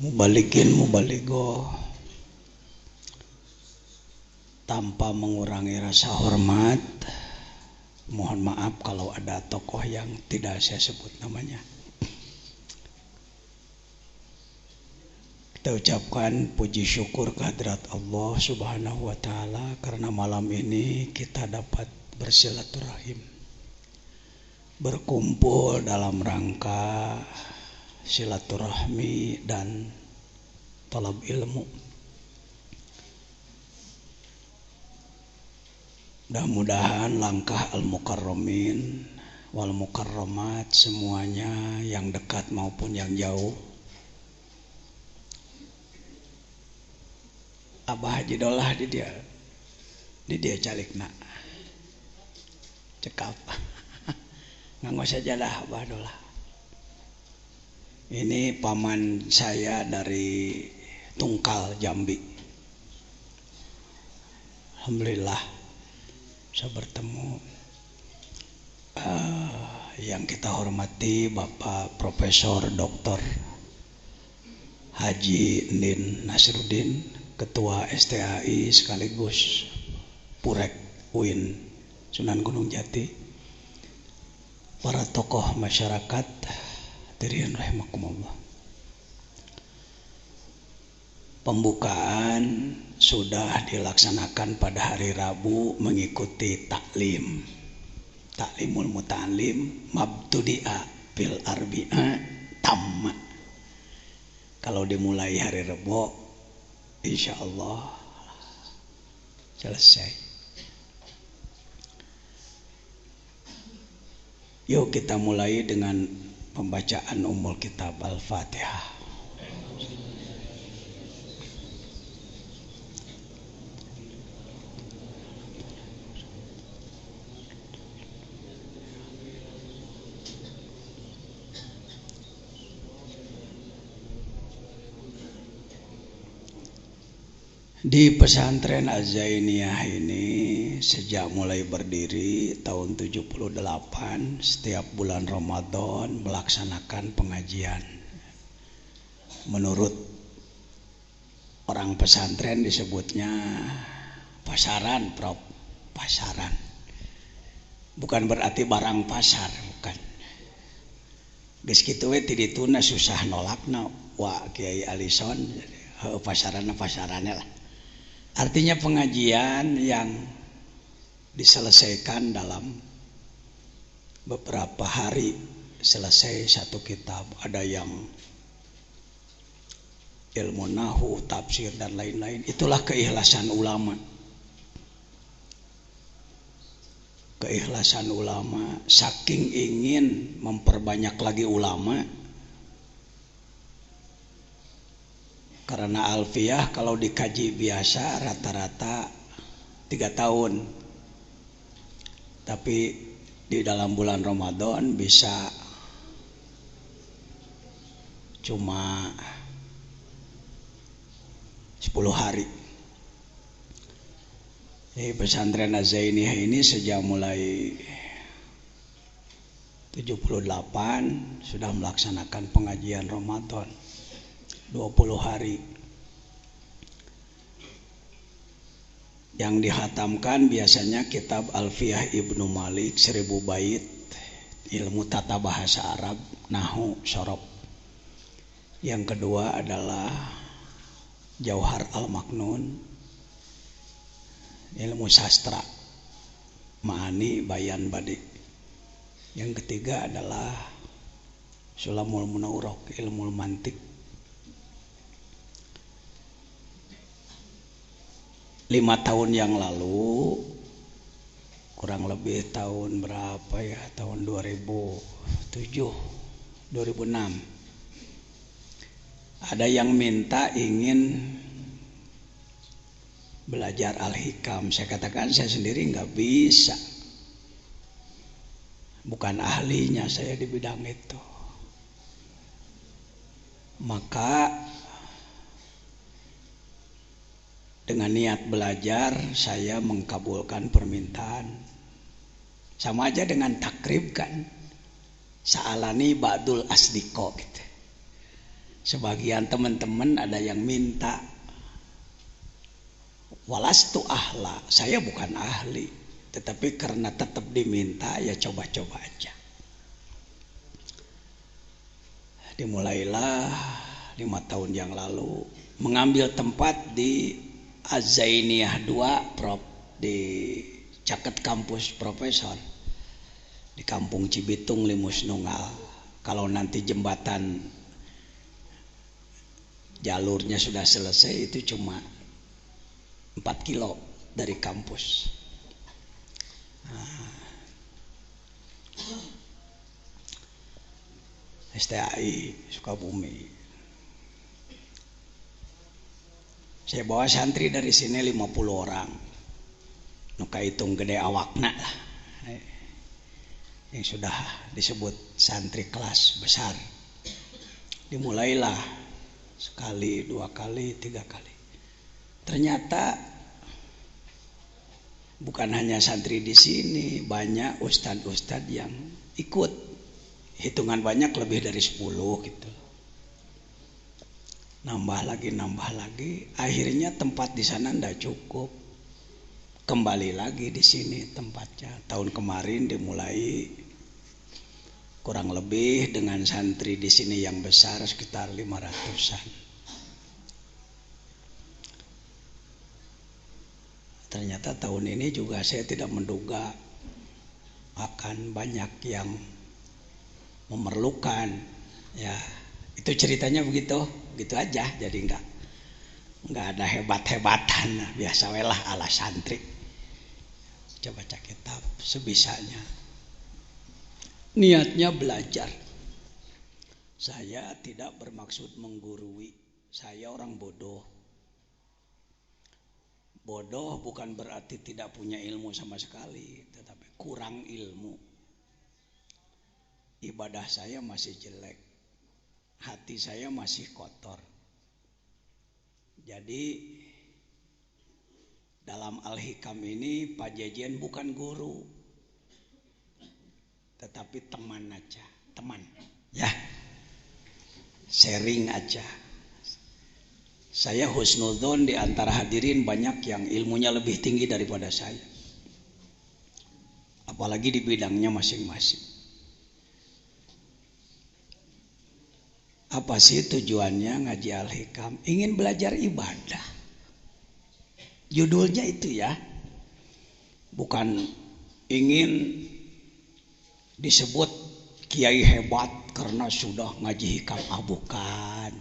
Mubalikin mubaligo, tanpa mengurangi rasa hormat. Mohon maaf kalau ada tokoh yang tidak saya sebut namanya. Kita ucapkan puji syukur kehadirat Allah Subhanahu wa Ta'ala karena malam ini kita dapat bersilaturahim, berkumpul dalam rangka silaturahmi dan talab ilmu. Mudah-mudahan langkah al-mukarramin wal mukarramat semuanya yang dekat maupun yang jauh. Abah Haji Dolah di dia calikna cekap nganggo sajadah Abah Dolah. Ini paman saya dari Tungkal, Jambi. Alhamdulillah bisa bertemu. Yang kita hormati Bapak Profesor Dr. Haji Nin Nasruddin, Ketua STAI sekaligus Purek UIN Sunan Gunung Jati, para tokoh masyarakat, hadirin rahimakumullah. Pembukaan sudah dilaksanakan pada hari Rabu mengikuti taklimul muta'alim mabtudi'a fil arbi'a tamma. Kalau dimulai hari Rabu insya Allah selesai. Yuk kita mulai dengan pembacaan Ummul Kitab Al-Fatihah. Di pesantren Az-Zainiyah ini sejak mulai berdiri tahun 78 setiap bulan Ramadan melaksanakan pengajian. Menurut orang pesantren disebutnya pasaran, Prof. Pasaran. Bukan berarti barang pasar, bukan. Geus kitu we ti dituna susah nolakna wa Kiai Alison pasarannya lah. Artinya pengajian yang diselesaikan dalam beberapa hari selesai satu kitab. Ada yang ilmu nahu, tafsir dan lain-lain. Itulah keikhlasan ulama. Keikhlasan ulama saking ingin memperbanyak lagi ulama. Karena alfiyah kalau dikaji biasa rata-rata 3 tahun. Tapi di dalam bulan Ramadan bisa cuma 10 hari. Di pesantren Az-Zainiyah ini sejak mulai 78 sudah melaksanakan pengajian Ramadan 20 hari. Yang dihatamkan biasanya kitab Alfiyah Ibnu Malik 1000 bait, ilmu tata bahasa Arab, nahu, sorob. Yang kedua adalah Jauhar Al-Maknun, ilmu sastra, ma'ani, bayan, badi. Yang ketiga adalah Sulamul Munawwarah, ilmu mantik. 5 tahun yang lalu, kurang lebih tahun berapa ya, tahun 2007, 2006, ada yang minta ingin belajar Al-Hikam. Saya katakan saya sendiri nggak bisa, bukan ahlinya saya di bidang itu. Maka dengan niat belajar saya mengkabulkan permintaan. Sama aja dengan takrib kan. Sa'alani ba'dul asdiqo gitu. Sebagian teman-teman ada yang minta, walastu ahla, saya bukan ahli, tetapi karena tetap diminta ya coba-coba aja. Dimulailah 5 tahun yang lalu mengambil tempat di Az-Zainiyah 2 Prof, di Caket Kampus Profesor di Kampung Cibitung Limus Nunggal. Kalau nanti jembatan jalurnya sudah selesai, itu cuma 4 kilo dari kampus. STAI Sukabumi. Saya bawa santri dari sini 50 orang. Nuka hitung gede awakna lah. Yang sudah disebut santri kelas besar. Dimulailah sekali, 2 kali, 3 kali. Ternyata bukan hanya santri di sini, banyak ustadz-ustadz yang ikut. Hitungan banyak, lebih dari 10 gitu. Nambah lagi. Akhirnya tempat di sana ndak cukup. Kembali lagi di sini tempatnya. Tahun kemarin dimulai kurang lebih dengan santri di sini yang besar sekitar 500-an. Ternyata tahun ini juga saya tidak menduga akan banyak yang memerlukan, ya itu ceritanya begitu aja. Jadi nggak ada hebat-hebatan, biasa welah ala santri, coba baca kitab sebisanya, niatnya belajar. Saya tidak bermaksud menggurui, saya orang bodoh bukan berarti tidak punya ilmu sama sekali, tetapi kurang ilmu. Ibadah saya masih jelek, hati saya masih kotor. Jadi dalam Al-Hikam ini Pak Jejen bukan guru, tetapi teman aja, teman ya, sharing aja. Saya husnudzon di antara hadirin banyak yang ilmunya lebih tinggi daripada saya, apalagi di bidangnya masing-masing. Apa sih tujuannya ngaji Al-Hikam? Ingin belajar ibadah. Judulnya itu ya. Bukan ingin disebut kiai hebat karena sudah ngaji hikam, bukan.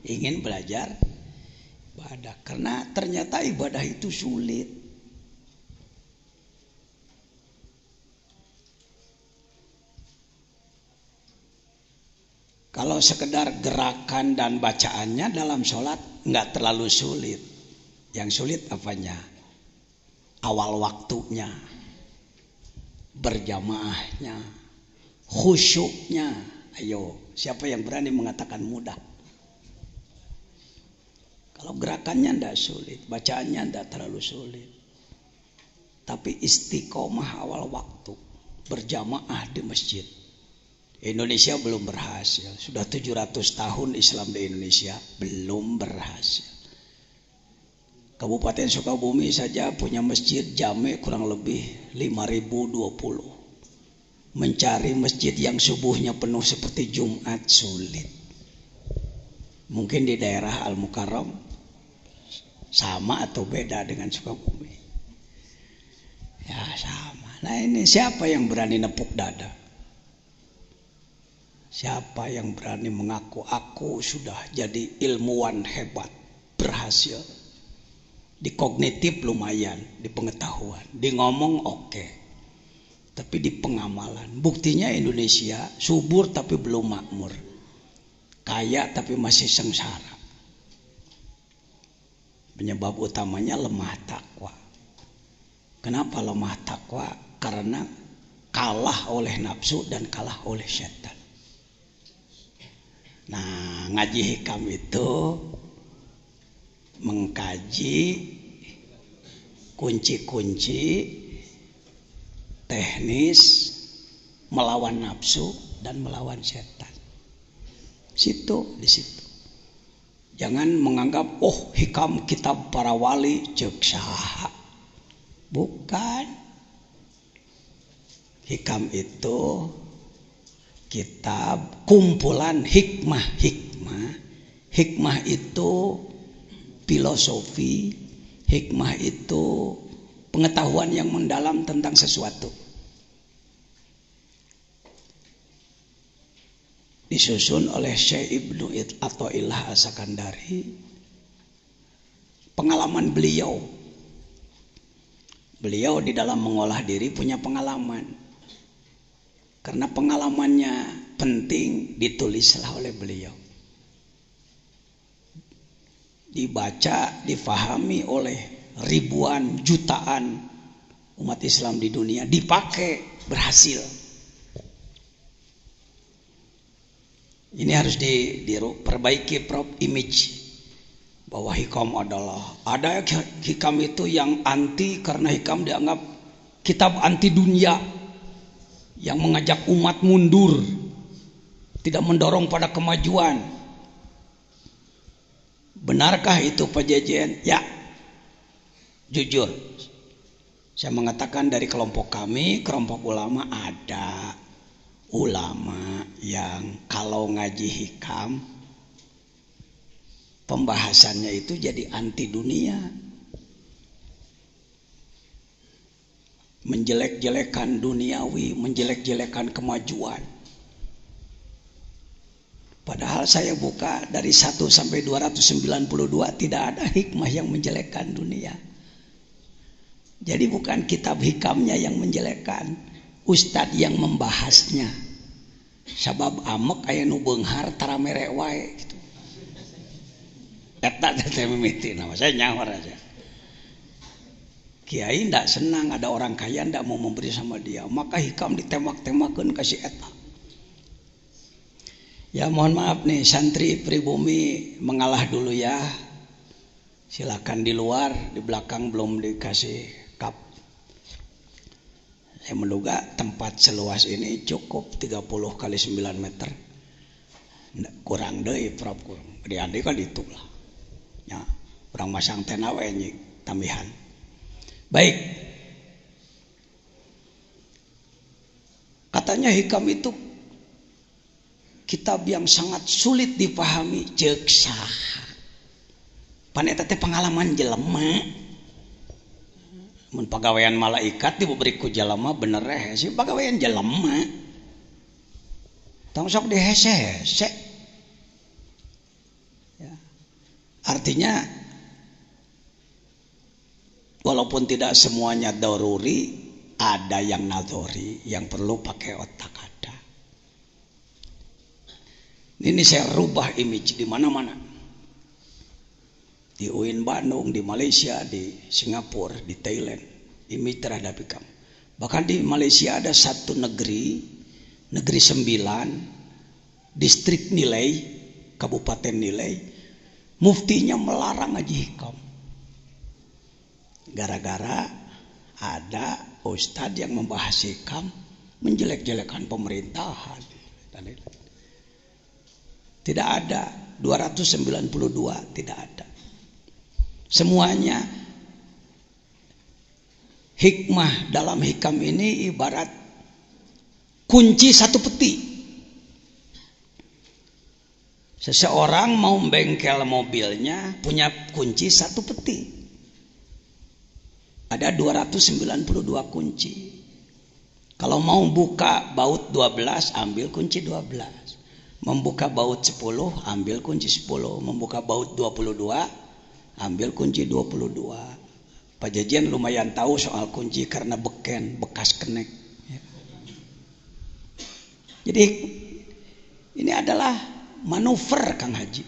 Ingin belajar ibadah karena ternyata ibadah itu sulit. Kalau sekedar gerakan dan bacaannya dalam sholat nggak terlalu sulit. Yang sulit apanya? Awal waktunya, berjamaahnya, khusyuknya. Ayo, siapa yang berani mengatakan mudah? Kalau gerakannya nggak sulit, bacaannya nggak terlalu sulit. Tapi istiqomah awal waktu, berjamaah di masjid. Indonesia belum berhasil. Sudah 700 tahun Islam di Indonesia, belum berhasil. Kabupaten Sukabumi saja punya masjid jame kurang lebih 5.020. Mencari masjid yang subuhnya penuh seperti Jumat sulit. Mungkin di daerah Al-Mukarram sama atau beda dengan Sukabumi? Ya sama. Nah ini siapa yang berani nepuk dada? Siapa yang berani mengaku aku sudah jadi ilmuwan hebat, berhasil? Di kognitif lumayan, di pengetahuan, di ngomong oke. Tapi di pengamalan, buktinya Indonesia subur tapi belum makmur, kaya tapi masih sengsara. Penyebab utamanya lemah takwa. Kenapa lemah takwa? Karena kalah oleh nafsu dan kalah oleh setan. Nah, ngaji hikam itu mengkaji kunci-kunci teknis melawan nafsu dan melawan setan. Di situ. Jangan menganggap hikam kitab para wali ceuk saha. Bukan. Hikam itu kitab kumpulan hikmah-hikmah. Hikmah itu filosofi, hikmah itu pengetahuan yang mendalam tentang sesuatu. Disusun oleh Syekh Ibnu Athaillah As-Sakandari. Pengalaman beliau di dalam mengolah diri punya pengalaman. Karena pengalamannya penting, ditulislah oleh beliau. Dibaca, difahami oleh ribuan, jutaan umat Islam di dunia, dipakai, berhasil. Ini harus diperbaiki image bahwa hikam ada hikam itu yang anti karena hikam dianggap kitab anti dunia yang mengajak umat mundur, tidak mendorong pada kemajuan. Benarkah itu Pak Jejen? Ya, jujur saya mengatakan dari kelompok kami, kelompok ulama, ada ulama yang kalau ngaji hikam pembahasannya itu jadi anti dunia, menjelek-jelekan duniawi, menjelek-jelekan kemajuan. Padahal saya buka dari 1 sampai 292 tidak ada hikmah yang menjelekkan dunia. Jadi bukan kitab hikamnya yang menjelekkan, ustadz yang membahasnya. Sabab amek aya nu beunghar tara mere wae gitu. Eta teh mimiti nama saya nyawar aja. Kiai ndak senang ada orang kaya ndak mau memberi sama dia, maka hikam ditembak-tembakeun ka si eta. Ya mohon maaf nih santri pribumi mengalah dulu ya. Silakan di luar, di belakang belum dikasih kap. Saya menduga tempat seluas ini cukup 30 kali 9 meter. Kurang deui prop kurang. Di kan itu lah. Ya, kurang masang tena we nyik tambihan. Baik. Katanya hikam itu kitab yang sangat sulit dipahami, ceuk saha. Paneta teh pengalaman jelema. Mun pagawean malaikat diberi ku jelema bener hese pagawean jelema. Tong sok dihese-hese. Ya. Artinya walaupun tidak semuanya daruri, ada yang nadori yang perlu pakai otak ada. Ini saya rubah image di mana-mana. Di UIN Bandung, di Malaysia, di Singapura, di Thailand, image terhadap hikam. Bahkan di Malaysia ada satu negeri 9, distrik Nilai, kabupaten Nilai, muftinya melarang ngaji hikam. Gara-gara ada ustadz yang membahas hikam menjelek-jelekan pemerintahan. Tidak ada 292, tidak ada. Semuanya hikmah dalam hikam ini ibarat kunci satu peti. Seseorang mau bengkel mobilnya punya kunci satu peti. Ada 292 kunci. Kalau mau buka baut 12 ambil kunci 12. Membuka baut 10 ambil kunci 10. Membuka baut 22 ambil kunci 22. Pak Jejen lumayan tahu soal kunci karena beken, bekas kenek. Jadi ini adalah manuver Kang Haji.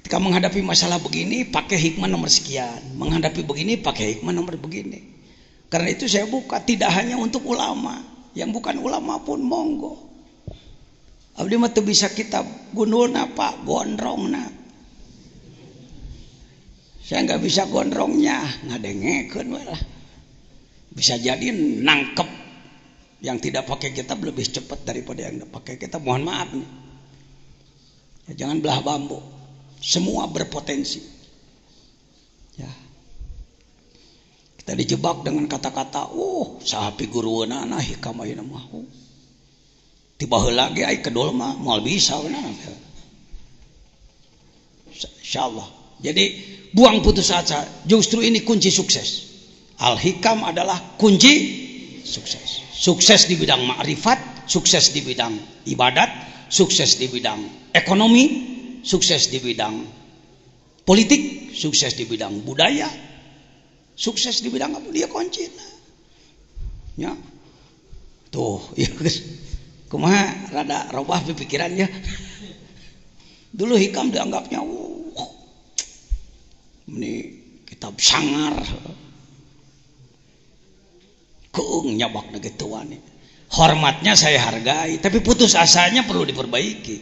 Ketika menghadapi masalah begini pakai hikmah nomor sekian, menghadapi begini pakai hikmah nomor begini. Karena itu saya buka tidak hanya untuk ulama, yang bukan ulama pun monggo. Abdi mah teu bisa kitab gundulna Pak, gondrongna. Saya nggak bisa gondrongnya, ngadengekeun we lah. Bisa jadi nangkep yang tidak pakai kitab lebih cepat daripada yang pakai kitab. Mohon maaf nih. Ya, jangan belah bambu. semua berpotensi. Ya. Kita dijebak dengan kata-kata, saha figuruna nah hikam ayeuna mah. Tiba heula ge ai kedul mah moal bisa benar. Insyaallah. Jadi buang putus asa, justru ini kunci sukses. Al-hikam adalah kunci sukses. Sukses di bidang ma'rifat, sukses di bidang ibadat, sukses di bidang ekonomi, sukses di bidang politik, sukses di bidang budaya, sukses di bidang apa dia kunci. Ya. Tuh, ya kumaha rada robah pikirannya. Dulu hikam dianggapnya ini kitab sangar. Keung nyabak negituan. Hormatnya saya hargai, tapi putus asanya perlu diperbaiki.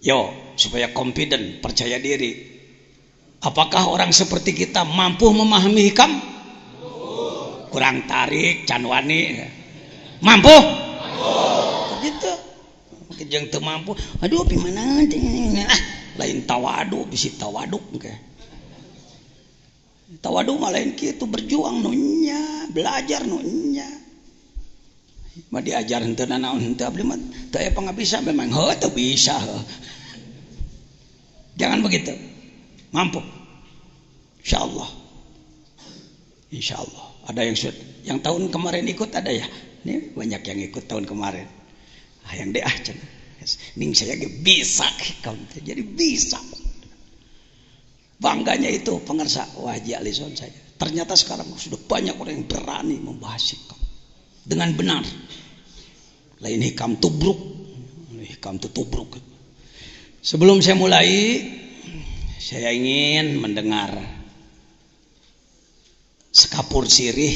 Yo, supaya confident, percaya diri. Apakah orang seperti kita mampu memahami hikam? Kurang tarik, canwani. Mampu? Gitu. Jeung teu mampu. Aduh, gimana? Lain tawadu, bisi tawaduk ke. Tawadu mah lain kitu berjuang nunya, belajar nunya. Mah diajar henteu naon henteu abdi mah teu aya pangabisa memang teu bisa. Jangan begitu. Mampu. Insyaallah. Insyaallah. Ada yang tahun kemarin ikut ada ya? Ini banyak yang ikut tahun kemarin. Hayang deh cenah. Ning saya ge bisa hikam jadi bisa. Bangganya itu pengersa Haji Alison saya. Ternyata sekarang sudah banyak orang yang berani membahas hikam dengan benar. Lain hikam tubruk, hikam tubruk. Sebelum saya mulai, saya ingin mendengar sekapur sirih,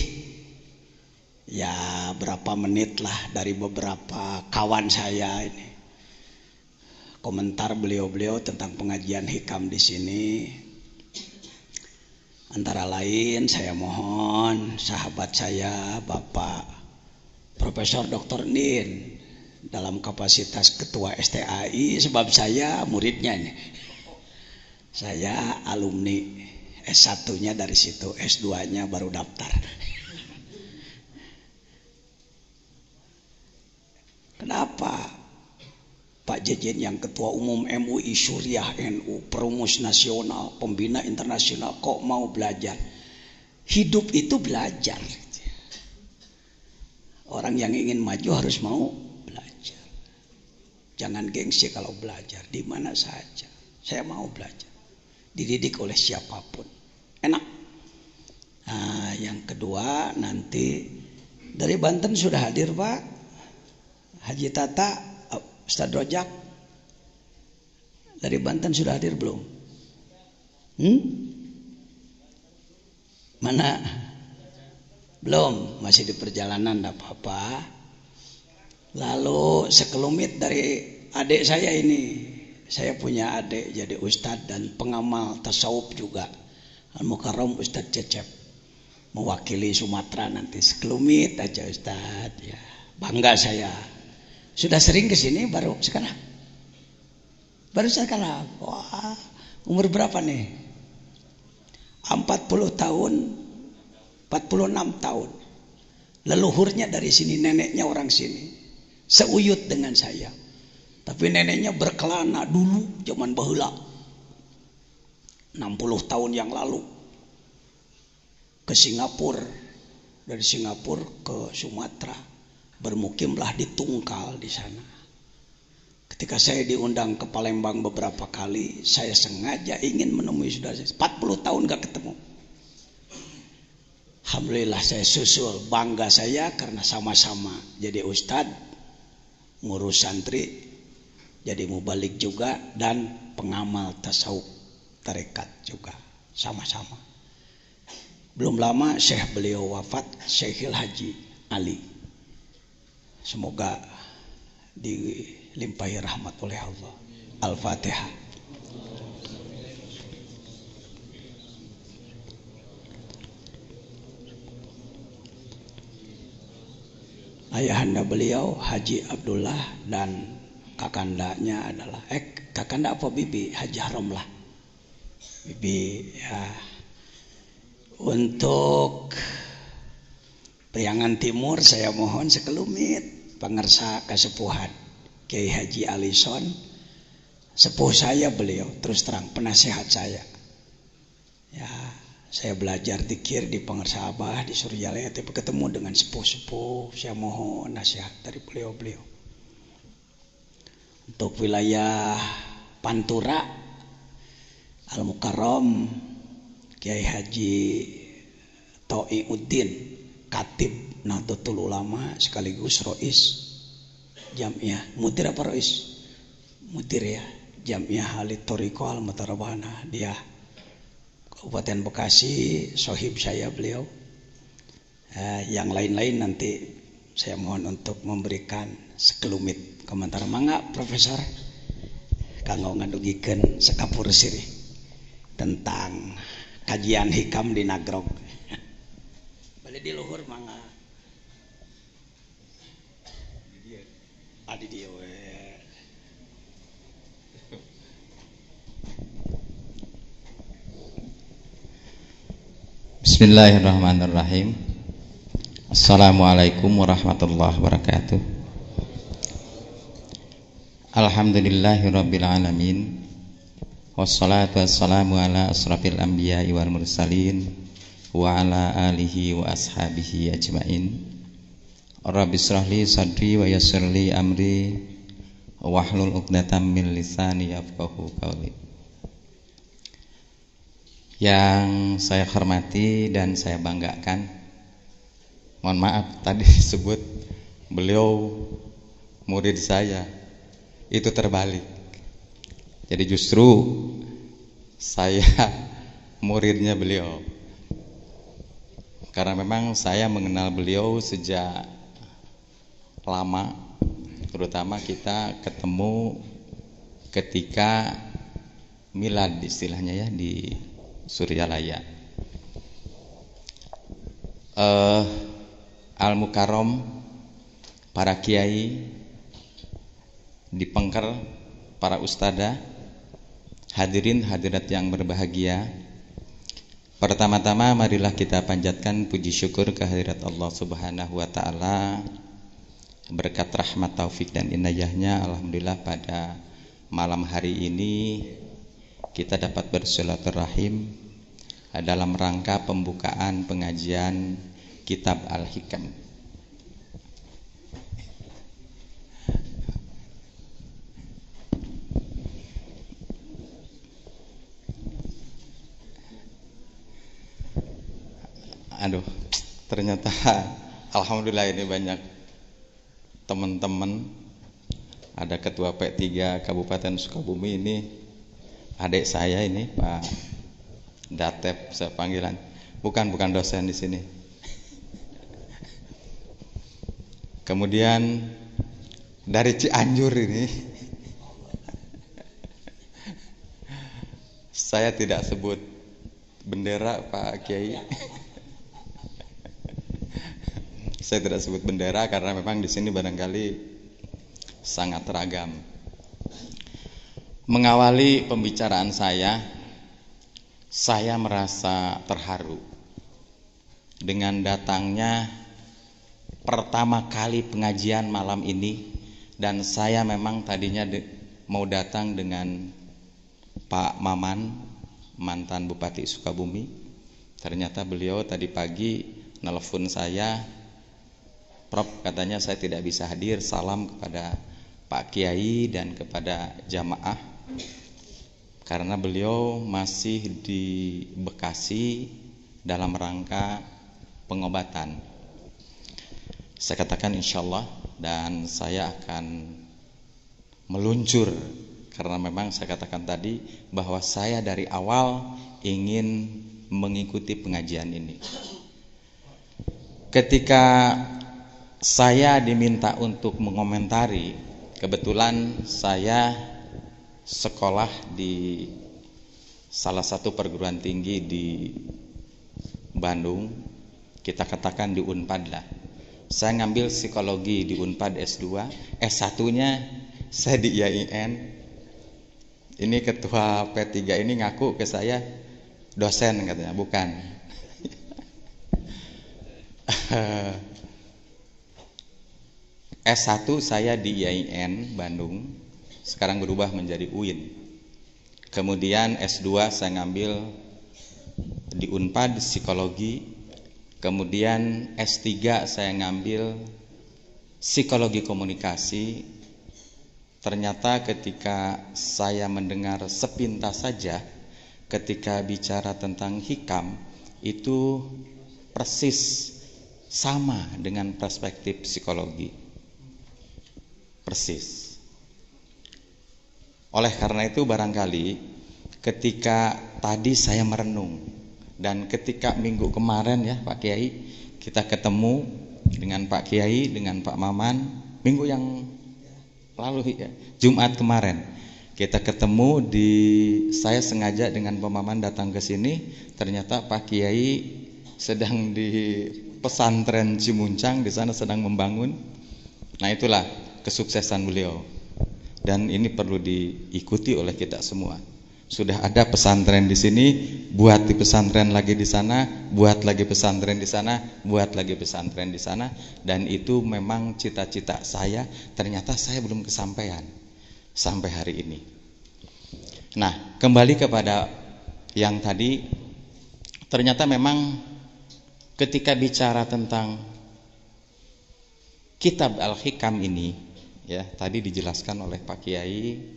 ya berapa menit lah dari beberapa kawan saya ini. Komentar beliau-beliau tentang pengajian hikam di sini. Antara lain saya mohon sahabat saya Bapak Profesor Dr. Nin dalam kapasitas Ketua STAI, sebab saya muridnya nih. Saya alumni S1-nya dari situ, S2-nya baru daftar. Kenapa Pak Jejen yang Ketua Umum MUI Suriah NU, Perumus Nasional, Pembina Internasional kok mau belajar? Hidup itu belajar. Orang yang ingin maju harus mau belajar. Jangan gengsi kalau belajar, di mana saja. Saya mau belajar. Dididik oleh siapapun. Enak. Nah, yang kedua nanti dari Banten sudah hadir Pak Haji Tata, Ustaz Rojak. Dari Banten sudah hadir belum? Mana? Belum, masih di perjalanan, tidak apa-apa. Lalu sekelumit dari adik saya ini. Saya punya adik jadi ustadz dan pengamal tasawuf juga. Al-Mukarram Ustadz Cecep. Mewakili Sumatera nanti. Sekelumit aja ustadz. Ya, bangga saya. Sudah sering ke sini baru sekarang? Baru sekarang. Wah, umur berapa nih? 40 tahun, 46 tahun. Leluhurnya dari sini, neneknya orang sini. Seuyut dengan saya. Tapi neneknya berkelana dulu zaman baheula. 60 tahun yang lalu. Ke Singapura. Dari Singapura ke Sumatera. Bermukimlah di Tungkal di sana. Ketika saya diundang ke Palembang beberapa kali, saya sengaja ingin menemui saudara saya. 40 tahun gak ketemu. Alhamdulillah saya susul, bangga saya karena sama-sama jadi ustadz, ngurus santri, jadi mubalik juga, dan pengamal tasawuf tarekat juga sama-sama. Belum lama Syekh beliau wafat, Syekhil Haji Ali. Semoga dilimpahi rahmat oleh Allah. Al-Fatihah. Ayahanda beliau Haji Abdullah dan kakandanya adalah kakanda apa bibi? Haji Harom lah. Bibi ya. Untuk Priangan Timur saya mohon sekelumit pangersa kasepuhan Kiai Haji Alison, sepuh saya beliau, terus terang penasehat saya. Ya, saya belajar dzikir di Pangersa Abah di Suryalaya, tapi ketemu dengan sepuh-sepuh, saya mohon nasihat dari beliau-beliau. Untuk wilayah Pantura Al-Mukarram Kiai Haji Toiuddin, Katib Nahdlatul Ulama sekaligus Rois Jamiah, mudir apa Rois? Mudir ya, Jamiah Halid Thoriqah Al-Mutarabana, dia Kabupaten Bekasi, sohib saya beliau. Yang lain-lain nanti saya mohon untuk memberikan sekelumit komentar. Mangga Profesor kanggo ngadugikeun sekapur sirih tentang kajian hikam di Nagrog. Balik di luhur mangga. Adi dia we. Bismillahirrahmanirrahim. Assalamualaikum warahmatullahi wabarakatuh. Alhamdulillahirabbil alamin. Wassalatu wassalamu ala asrafil anbiya'i wal mursalin wa ala alihi wa ashabihi ajmain. Rabbi shrahli sadri wa yassirli amri wahlul 'uqdatam min lisani yafqahu qawli. Yang saya hormati dan saya banggakan, mohon maaf tadi disebut beliau murid saya, itu terbalik. Jadi justru saya muridnya beliau, karena memang saya mengenal beliau sejak lama, terutama kita ketemu ketika milad istilahnya ya di Suryalaya. Al-Mukarram, para kiai di Pengker, para ustadzah, hadirin hadirat yang berbahagia. Pertama-tama marilah kita panjatkan puji syukur kehadirat Allah Subhanahu wa taala. Berkat rahmat taufik dan inayahnya, alhamdulillah pada malam hari ini kita dapat bersilaturahim dalam rangka pembukaan pengajian Kitab Al-Hikam. Aduh, ternyata alhamdulillah ini banyak teman-teman. Ada Ketua P3 Kabupaten Sukabumi ini, adik saya ini Pak Datep, saya panggilan. Bukan dosen di sini. Kemudian dari Cianjur ini, saya tidak sebut bendera Pak Kiai. Saya tidak sebut bendera karena memang di sini barangkali sangat ragam. Mengawali pembicaraan saya merasa terharu dengan datangnya pertama kali pengajian malam ini, dan saya memang tadinya mau datang dengan Pak Maman, mantan Bupati Sukabumi. Ternyata beliau tadi pagi nelpon saya, Prof, katanya saya tidak bisa hadir, salam kepada Pak Kiai dan kepada jamaah, karena beliau masih di Bekasi dalam rangka pengobatan. Saya katakan insyaallah, dan saya akan meluncur, karena memang saya katakan tadi bahwa saya dari awal ingin mengikuti pengajian ini. Ketika saya diminta untuk mengomentari, kebetulan saya sekolah di salah satu perguruan tinggi di Bandung, kita katakan di Unpad lah. Saya ngambil psikologi di Unpad S2, S1-nya saya di IAIN. Ini ketua P3 ini ngaku ke saya dosen katanya, bukan. S1 saya di IAIN Bandung, sekarang berubah menjadi UIN. Kemudian S2 saya ngambil di Unpad psikologi. Kemudian S3 saya ngambil psikologi komunikasi. Ternyata ketika saya mendengar sepintas saja ketika bicara tentang hikam itu persis sama dengan perspektif psikologi. Persis. Oleh karena itu barangkali ketika tadi saya merenung dan ketika minggu kemarin ya Pak Kiai kita ketemu dengan Pak Kiai, dengan Pak Maman, minggu yang lalu ya, Jumat kemarin kita ketemu saya sengaja dengan Pak Maman datang ke sini, ternyata Pak Kiai sedang di pesantren Cimuncang, di sana sedang membangun. Nah itulah kesuksesan beliau dan ini perlu diikuti oleh kita semua. Sudah ada pesantren di sini, buat di pesantren lagi di sana, buat lagi pesantren di sana, buat lagi pesantren di sana, dan itu memang cita-cita saya. Ternyata saya belum kesampaian sampai hari ini. Nah, kembali kepada yang tadi, ternyata memang ketika bicara tentang kitab Al-Hikam ini, ya tadi dijelaskan oleh Pak Kiai.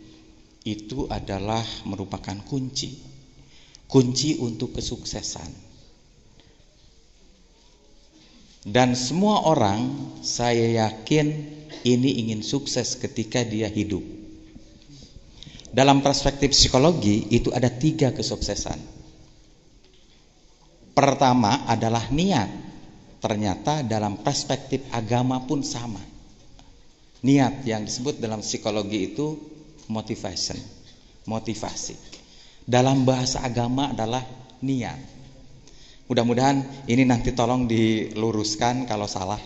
Itu adalah merupakan kunci untuk kesuksesan. Dan semua orang saya yakin ini ingin sukses ketika dia hidup. Dalam perspektif psikologi itu ada 3 kesuksesan. Pertama adalah niat. Ternyata dalam perspektif agama pun sama. Niat yang disebut dalam psikologi itu motivasi. Dalam bahasa agama adalah niat. Mudah-mudahan ini nanti tolong diluruskan kalau salah.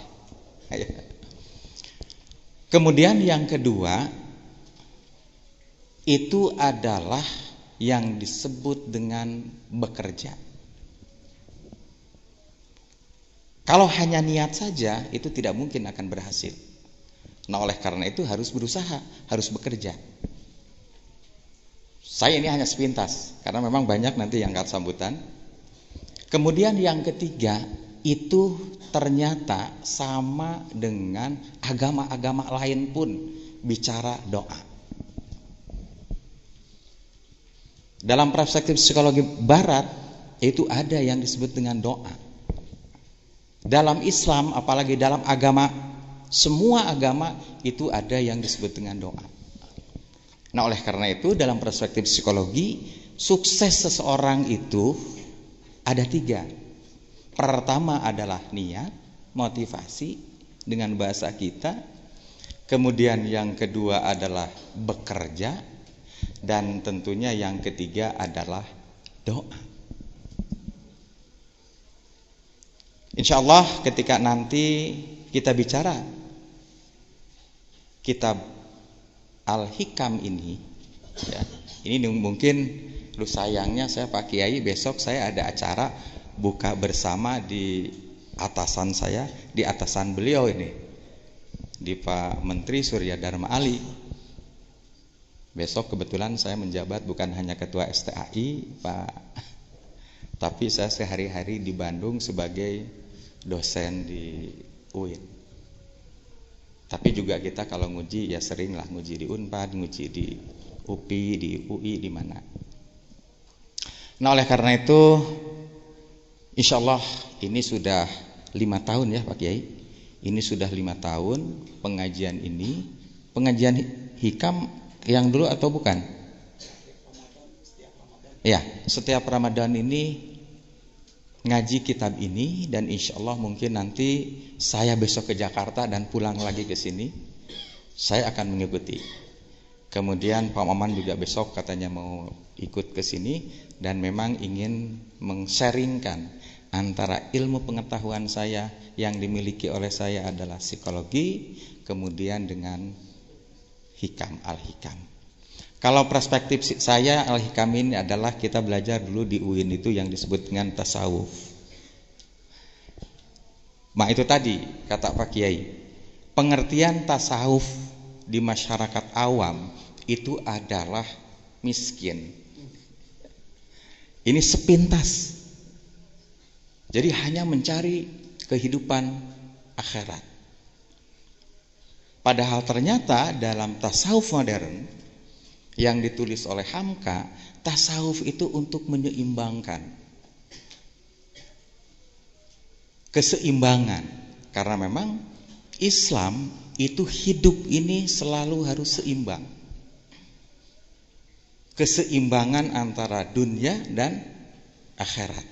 Kemudian yang kedua itu adalah yang disebut dengan bekerja. Kalau hanya niat saja itu tidak mungkin akan berhasil. Nah oleh karena itu harus berusaha, harus bekerja. Saya ini hanya sepintas karena memang banyak nanti yang angkat sambutan. Kemudian yang ketiga itu ternyata sama dengan agama-agama lain pun bicara doa. Dalam perspektif psikologi barat itu ada yang disebut dengan doa. Dalam Islam apalagi dalam agama, semua agama itu ada yang disebut dengan doa. Nah oleh karena itu dalam perspektif psikologi sukses seseorang itu ada 3. Pertama adalah niat, motivasi dengan bahasa kita. Kemudian yang kedua adalah bekerja. Dan tentunya yang ketiga adalah doa. Insya Allah ketika nanti kita bicara kitab Al-Hikam ini, ya, ini mungkin lu sayangnya saya Pak Kiai besok saya ada acara buka bersama di atasan saya, di atasan beliau ini, di Pak Menteri Surya Dharma Ali. Besok kebetulan saya menjabat bukan hanya ketua STAI Pak, tapi saya sehari-hari di Bandung sebagai dosen di UIN. Tapi juga kita kalau nguji ya sering lah nguji di Unpad, nguji di UPI, di UI, di mana. Nah oleh karena itu insya Allah ini sudah 5 tahun ya Pak Kiai. Ini sudah 5 tahun pengajian ini. Pengajian hikam yang dulu atau bukan? Ya, setiap Ramadan ini ngaji kitab ini dan insya Allah mungkin nanti saya besok ke Jakarta dan pulang lagi ke sini saya akan mengikuti. Kemudian Pak Maman juga besok katanya mau ikut ke sini dan memang ingin meng-sharingkan antara ilmu pengetahuan saya yang dimiliki oleh saya adalah psikologi, kemudian dengan hikam, al-hikam. Kalau perspektif saya, al-hikam ini adalah kita belajar dulu di UIN itu yang disebut dengan tasawuf. Itu tadi kata Pak Kiai, pengertian tasawuf di masyarakat awam itu adalah miskin. Ini sepintas. Jadi hanya mencari kehidupan akhirat. Padahal ternyata dalam tasawuf modern yang ditulis oleh Hamka, tasawuf itu untuk menyeimbangkan keseimbangan. Karena memang Islam itu hidup ini selalu harus seimbang. Keseimbangan antara dunia dan akhirat.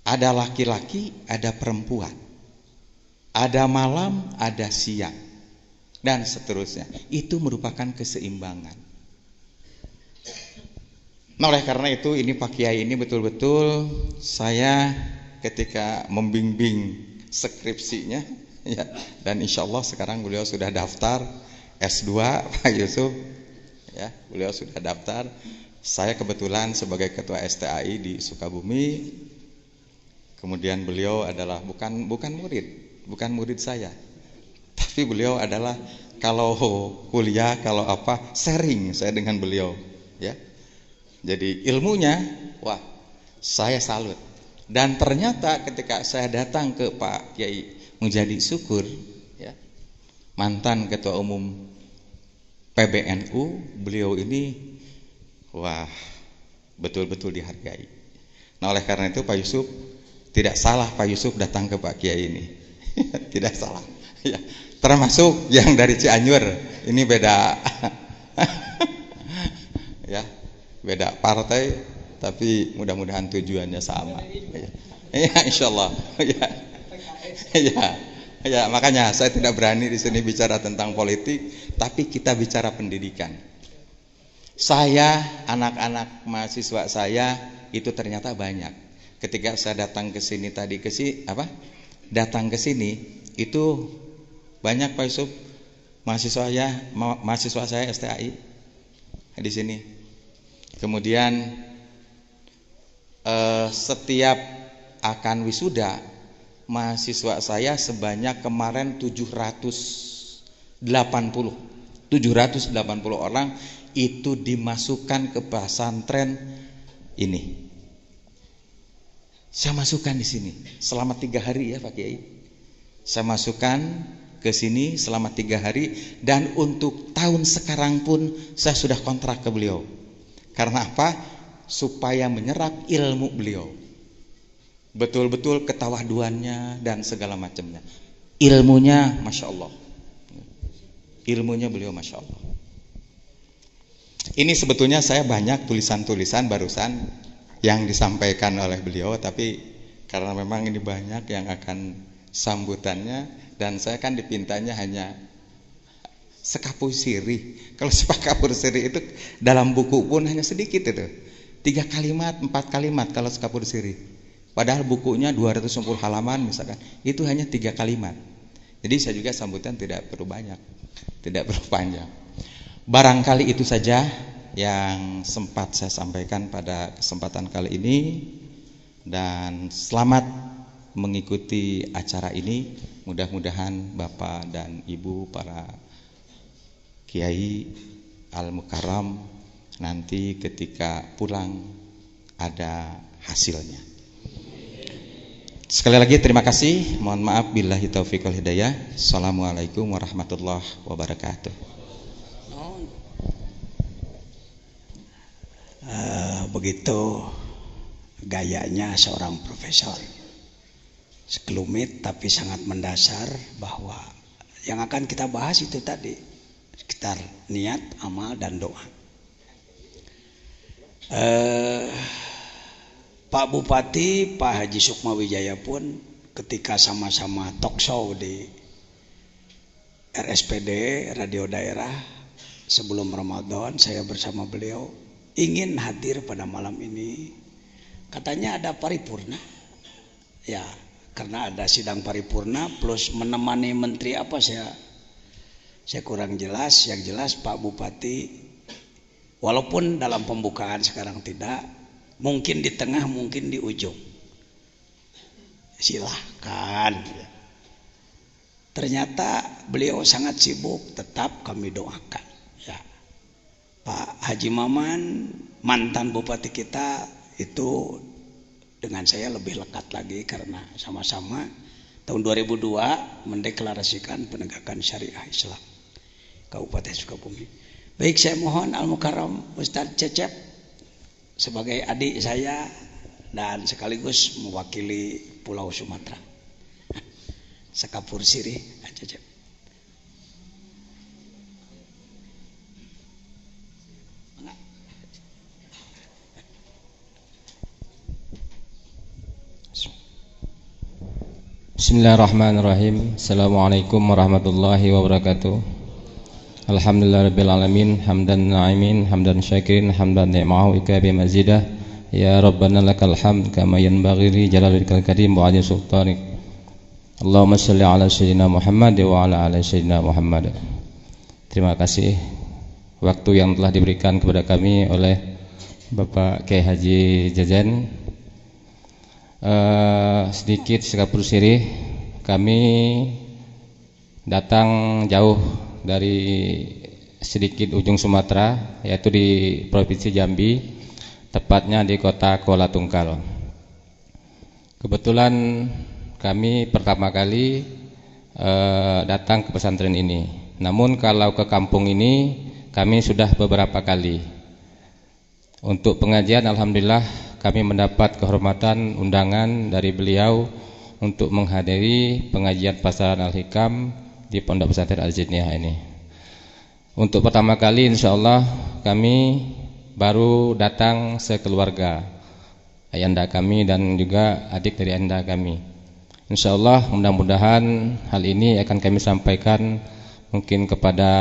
Ada laki-laki, ada perempuan. Ada malam, ada siang. Dan seterusnya. Itu merupakan keseimbangan. Nah, oleh karena itu ini Pak Kiai ini betul-betul saya ketika membimbing skripsinya ya, dan insya Allah sekarang beliau sudah daftar S2 Pak Yusuf ya, beliau sudah daftar. Saya kebetulan sebagai ketua STAI di Sukabumi. Kemudian beliau adalah bukan murid saya. Tapi beliau adalah kalau kuliah, kalau apa, sharing saya dengan beliau ya. Jadi ilmunya wah, saya salut. Dan ternyata ketika saya datang ke Pak Kiai Mujadi Syukur ya, mantan ketua umum PBNU, beliau ini wah, betul-betul dihargai. Nah, oleh karena itu Pak Yusuf, tidak salah Pak Yusuf datang ke Pak Kiai ini. Tidak salah ya. Termasuk yang dari Cianjur, ini beda ya, beda partai, tapi mudah-mudahan tujuannya sama ya, insyaallah ya, makanya saya tidak berani di sini bicara tentang politik, tapi kita bicara pendidikan. Saya, anak-anak mahasiswa saya itu ternyata banyak. Ketika saya datang ke sini tadi datang ke sini itu banyak Pak Yusuf mahasiswa saya STAI di sini. Kemudian setiap akan wisuda mahasiswa saya sebanyak kemarin 780 orang itu dimasukkan ke pesantren ini. Saya masukkan di sini selama 3 hari ya Pak Kiai. Saya masukkan ke sini selama 3 hari, dan untuk tahun sekarang pun saya sudah kontrak ke beliau. Karena apa? Supaya menyerap ilmu beliau. Betul-betul ketawaduannya dan segala macamnya. Ilmunya Masya Allah. Ilmunya beliau Masya Allah. Ini sebetulnya saya banyak tulisan-tulisan barusan yang disampaikan oleh beliau, tapi karena memang ini banyak yang akan sambutannya, dan saya kan dipintanya hanya sekapur siri. Kalau sekapur siri itu dalam buku pun hanya sedikit itu, 3 kalimat 4 kalimat kalau sekapur siri. Padahal bukunya 250 halaman misalkan, itu hanya 3 kalimat. Jadi saya juga sambutan tidak perlu banyak, tidak perlu panjang. Barangkali itu saja yang sempat saya sampaikan pada kesempatan kali ini, dan selamat mengikuti acara ini. Mudah-mudahan Bapak dan Ibu para Kiai Al-Mukarram nanti ketika pulang ada hasilnya. Sekali lagi terima kasih. Mohon maaf billahi taufiq wal hidayah. Assalamualaikum warahmatullahi wabarakatuh. Begitu gayanya seorang profesor, sekelumit tapi sangat mendasar, bahwa yang akan kita bahas itu tadi sekitar niat, amal, dan doa. Pak Bupati, Pak Haji Sukma Wijaya pun ketika sama-sama talk show di RSPD Radio Daerah sebelum Ramadan, saya bersama beliau ingin hadir pada malam ini. Katanya ada paripurna ya, karena ada sidang paripurna plus menemani menteri apa, saya saya kurang jelas. Yang jelas Pak Bupati, walaupun dalam pembukaan sekarang tidak, mungkin di tengah, mungkin di ujung, silahkan. Ternyata beliau sangat sibuk, tetap kami doakan ya. Pak Haji Maman, mantan bupati kita, itu dengan saya lebih lekat lagi karena sama-sama tahun 2002 mendeklarasikan penegakan syariah Islam Kabupaten Sukabumi. Baik, saya mohon Al-Mukarram Ustadz Cecep sebagai adik saya dan sekaligus mewakili Pulau Sumatera. Sekapur sirih Cecep. Bismillahirrahmanirrahim. Assalamualaikum warahmatullahi wabarakatuh. Alhamdulillahirabbil alamin, hamdan na'imin, hamdan syakirin, hamdan ni'mahu ikabi mazidah. Ya Rabbana lakal hamd kama yanbaghi li jalalikal karim wa 'azimi sultanik. Allahumma shalli ala sayyidina Muhammad wa ala ali sayyidina Muhammad. Terima kasih waktu yang telah diberikan kepada kami oleh Bapak Kiai Haji Jajan. Sedikit sekapur sirih, kami datang jauh dari sedikit ujung Sumatera, yaitu di Provinsi Jambi, tepatnya di kota Kuala Tungkal. Kebetulan kami pertama kali datang ke pesantren ini. Namun kalau ke kampung ini kami sudah beberapa kali. Untuk pengajian, alhamdulillah kami mendapat kehormatan undangan dari beliau untuk menghadiri pengajian Pasaran Al-Hikam di Pondok Pesantren Al-Jidniyah ini. Untuk pertama kali insyaallah kami baru datang sekeluarga, ayahanda kami dan juga adik dari ayahanda kami. Insyaallah mudah-mudahan hal ini akan kami sampaikan mungkin kepada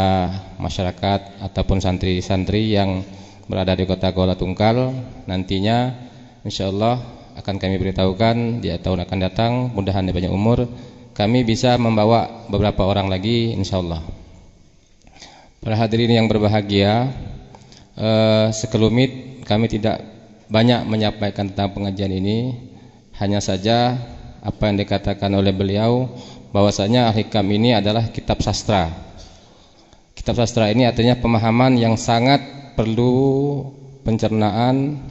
masyarakat ataupun santri-santri yang berada di kota Kuala Tungkal. Nantinya insyaallah akan kami beritahukan di tahun akan datang, mudah-mudahan di banyak umur kami bisa membawa beberapa orang lagi insyaallah. Para hadirin yang berbahagia, sekelumit kami tidak banyak menyampaikan tentang pengajian ini, hanya saja apa yang dikatakan oleh beliau bahwasanya Al-Hikam ini adalah kitab sastra. Kitab sastra ini artinya pemahaman yang sangat perlu pencernaan,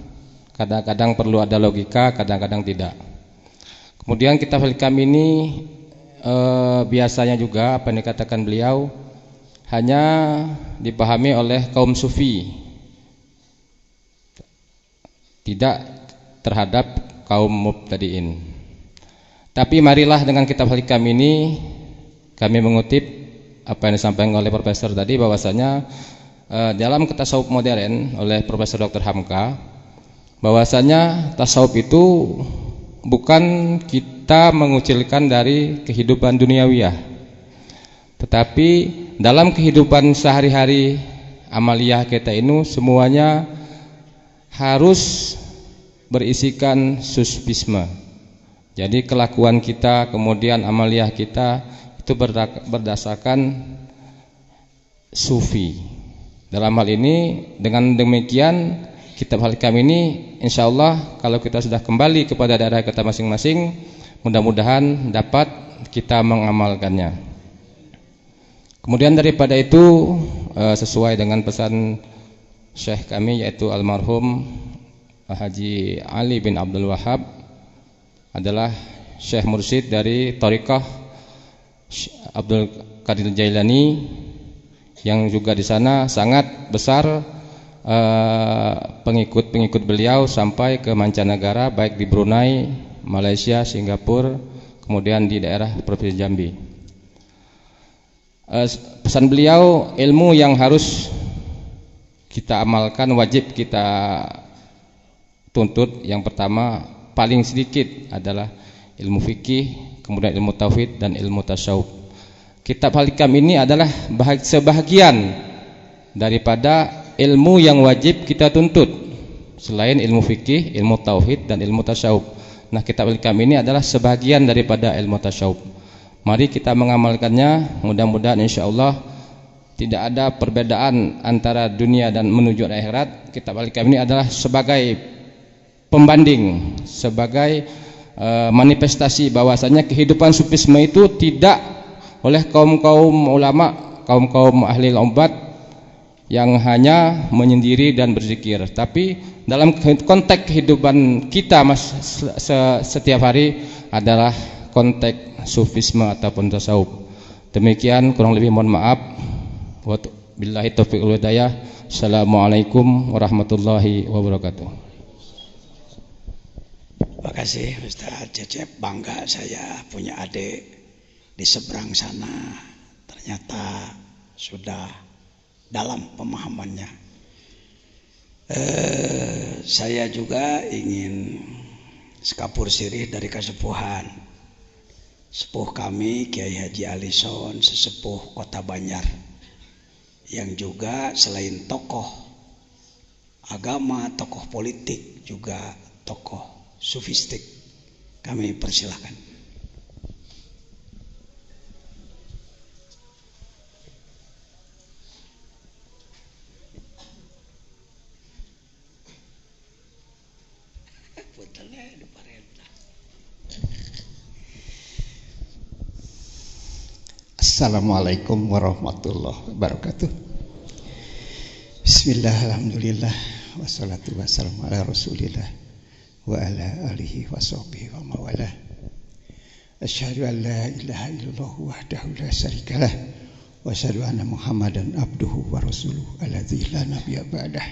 kadang-kadang perlu ada logika, kadang-kadang tidak. Kemudian kitab Al-Hikam ini biasanya juga apa yang dikatakan beliau hanya dipahami oleh kaum sufi, tidak terhadap kaum mubtadiin. Tapi marilah dengan kitab Al-Hikam ini kami mengutip apa yang disampaikan oleh Profesor tadi, bahwasanya dalam tasawuf modern oleh Profesor Dr. Hamka, bahwasanya tasawuf itu bukan kita mengucilkan dari kehidupan duniawiyah, tetapi dalam kehidupan sehari-hari amaliyah kita ini semuanya harus berisikan suspisme. Jadi kelakuan kita, kemudian amaliyah kita itu berdasarkan sufi. Dalam hal ini, dengan demikian kitab Al-Hikam ini insyaallah kalau kita sudah kembali kepada daerah kita masing-masing, mudah-mudahan dapat kita mengamalkannya. Kemudian daripada itu, sesuai dengan pesan Syekh kami yaitu almarhum Haji Ali bin Abdul Wahab, adalah Syekh Mursyid dari Thariqah Abdul Qadir Jailani, yang juga di sana sangat besar pengikut-pengikut beliau sampai ke mancanegara, baik di Brunei, Malaysia, Singapura, kemudian di daerah Provinsi Jambi. Pesan beliau, ilmu yang harus kita amalkan, wajib kita tuntut, yang pertama paling sedikit adalah ilmu fikih, kemudian ilmu tauhid dan ilmu tasawuf. Kitab Al-Hikam ini adalah sebahagian daripada ilmu yang wajib kita tuntut selain ilmu fikih, ilmu tauhid dan ilmu tasawuf. Nah, kitab Al-Hikam ini adalah sebahagian daripada ilmu tasawuf. Mari kita mengamalkannya, mudah-mudahan insyaallah tidak ada perbedaan antara dunia dan menuju akhirat. Kitab Al-Hikam ini adalah sebagai pembanding, sebagai manifestasi bahwasanya kehidupan sufisme itu tidak oleh kaum-kaum ulama, kaum-kaum ahli obat yang hanya menyendiri dan berzikir, tapi dalam konteks kehidupan kita setiap hari adalah konteks sufisme ataupun tasawuf. Demikian, kurang lebih mohon maaf. Wabillahi taufiq wal hidayah. Assalamualaikum warahmatullahi wabarakatuh. Terima kasih Ustaz Cecep. Bangga saya punya adik di seberang sana. Ternyata sudah dalam pemahamannya. Saya juga ingin sekapur sirih dari kesepuhan. Sepuh kami Kiai Haji Alison, sesepuh Kota Banjar, yang juga selain tokoh agama, tokoh politik, juga tokoh sufistik. Kami persilahkan. Assalamualaikum warahmatullahi wabarakatuh. Bismillah, alhamdulillah, wassalatu wassalamu ala rasulillah wa ala alihi wa sahbihi wa mawalah. Asyhadu an la ilaha illallah wahdahu la syarikalah wa asyhadu anna Muhammadan abduhu wa rasuluhu alladzi la nabiyya ba'dah.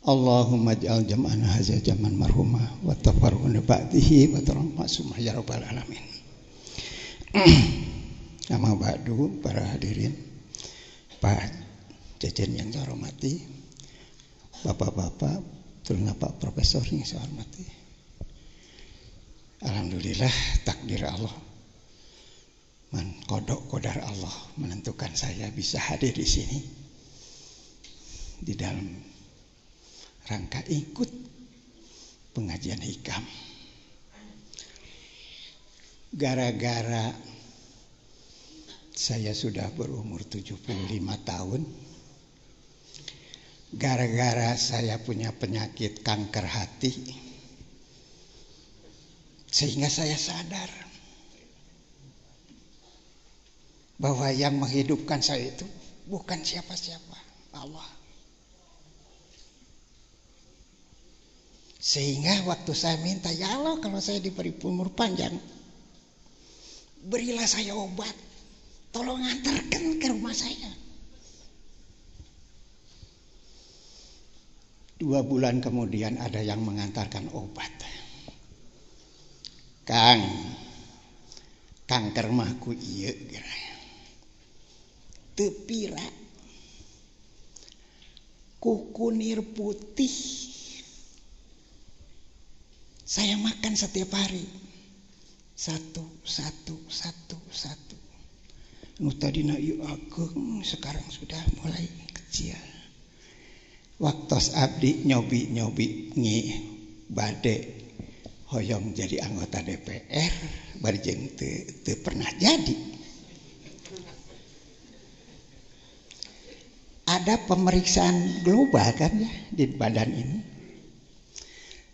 Allahumma ij'al jam'ana hadza jam'an marhuma wa tafarruqna ba'dihi wa tarhamma ya rabbal alamin. Amma ba'du, para hadirin, Pak Jajan yang saya hormati, Bapak-bapak, terutama Pak Profesor yang saya hormati. Alhamdulillah, takdir Allah, kodar Allah menentukan saya bisa hadir di sini di dalam rangka ikut pengajian hikam. Gara-gara saya sudah berumur 75 tahun, gara-gara saya punya penyakit kanker hati, sehingga saya sadar bahwa yang menghidupkan saya itu bukan siapa-siapa, Allah. Sehingga waktu saya minta, ya Allah, kalau saya diberi umur panjang, berilah saya obat, tolong antarkan ke rumah saya. 2 bulan kemudian ada yang mengantarkan obat. Kang, kanker mah ku ieu geura. Teu pira. Ku kunir putih. Saya makan setiap hari. Satu. Nu tadina ieu ageng, sekarang sudah mulai kecil. Waktos abdi nyobi ngi bade hoyong jadi anggota DPR, bari jeung teu pernah jadi. Ada pemeriksaan global kan ya di badan ini.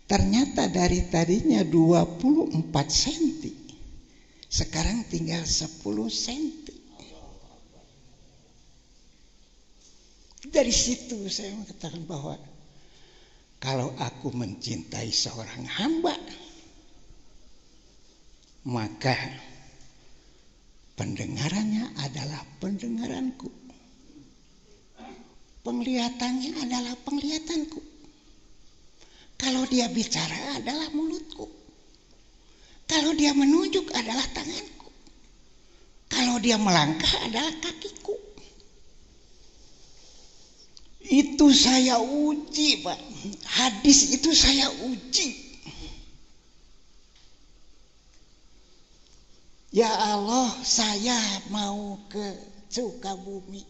Ternyata dari tadinya 24 cm, sekarang tinggal 10 cm. Dari situ saya mengatakan bahwa kalau aku mencintai seorang hamba, maka pendengarannya adalah pendengaranku, penglihatannya adalah penglihatanku, kalau dia bicara adalah mulutku, kalau dia menunjuk adalah tanganku, kalau dia melangkah adalah kakiku. Itu saya uji, Pak. Hadis itu saya uji. Ya Allah, saya mau ke Sukabumi,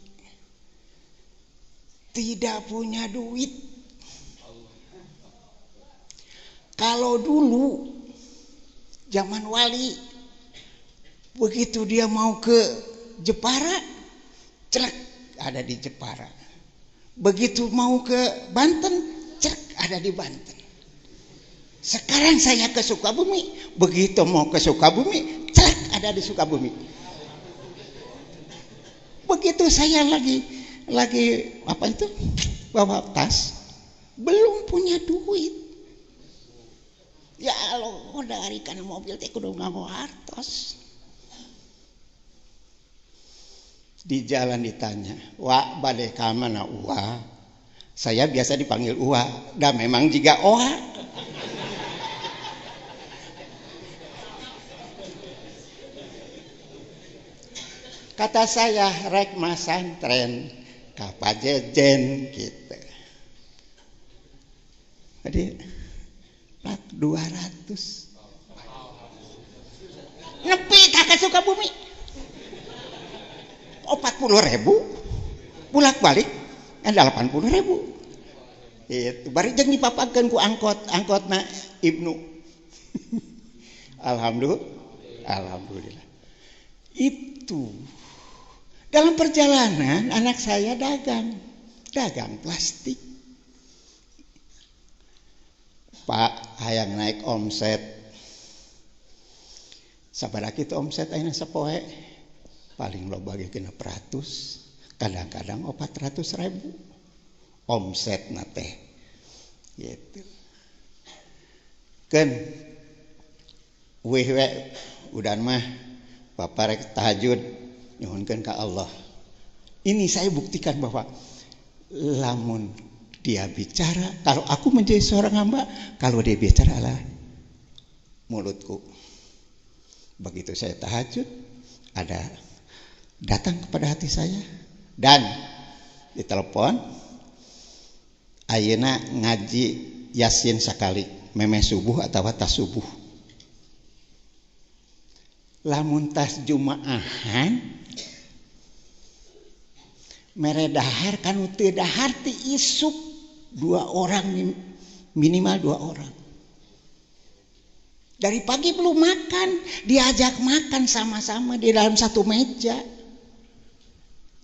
tidak punya duit. Kalau dulu zaman wali, begitu dia mau ke Jepara, Celek ada di Jepara. Begitu mau ke Banten, celek ada di Banten. Sekarang saya ke Sukabumi, begitu mau ke Sukabumi, celek ada di Sukabumi. Begitu saya lagi apa itu? Bawa tas, belum punya duit. Ya Allah, dari kana mobil teh kudu nganggo hartos. Di jalan ditanya, "Wak, bade ka mana Uwa?" Saya biasa dipanggil Uwa, dan memang juga Oha. Kata saya, rek masantren ka Pajejen gitu. Jadi plat 200. Nepi kakak Sukabumi. 40.000 bolak-balik 80.000. Itu bari jeung dipapakeun ku angkotna Ibnu. Alhamdulillah. Itu dalam perjalanan anak saya dagang plastik. Pak, hayang naik omset. Sabaraha kitu omset ayeuna sapoe? Paling loba ge 600, kadang-kadang 400.000 omset na teh. Gitu. Keun weh udan mah Bapak rek tahajud nyuhunkeun ka Allah. Ini saya buktikan bahwa lamun dia bicara, kalau aku menjadi seorang hamba, kalau dia bicara adalah mulutku. Begitu saya tahajud, ada datang kepada hati saya dan ditelepon, ayeuna ngaji Yasin sakali, memeh subuh atau tas subuh. Lamun tas Jumaahan mere dahar kanu teu dahar ti isuk 2 orang, minimal 2 orang. Dari pagi belum makan, diajak makan sama-sama di dalam satu meja.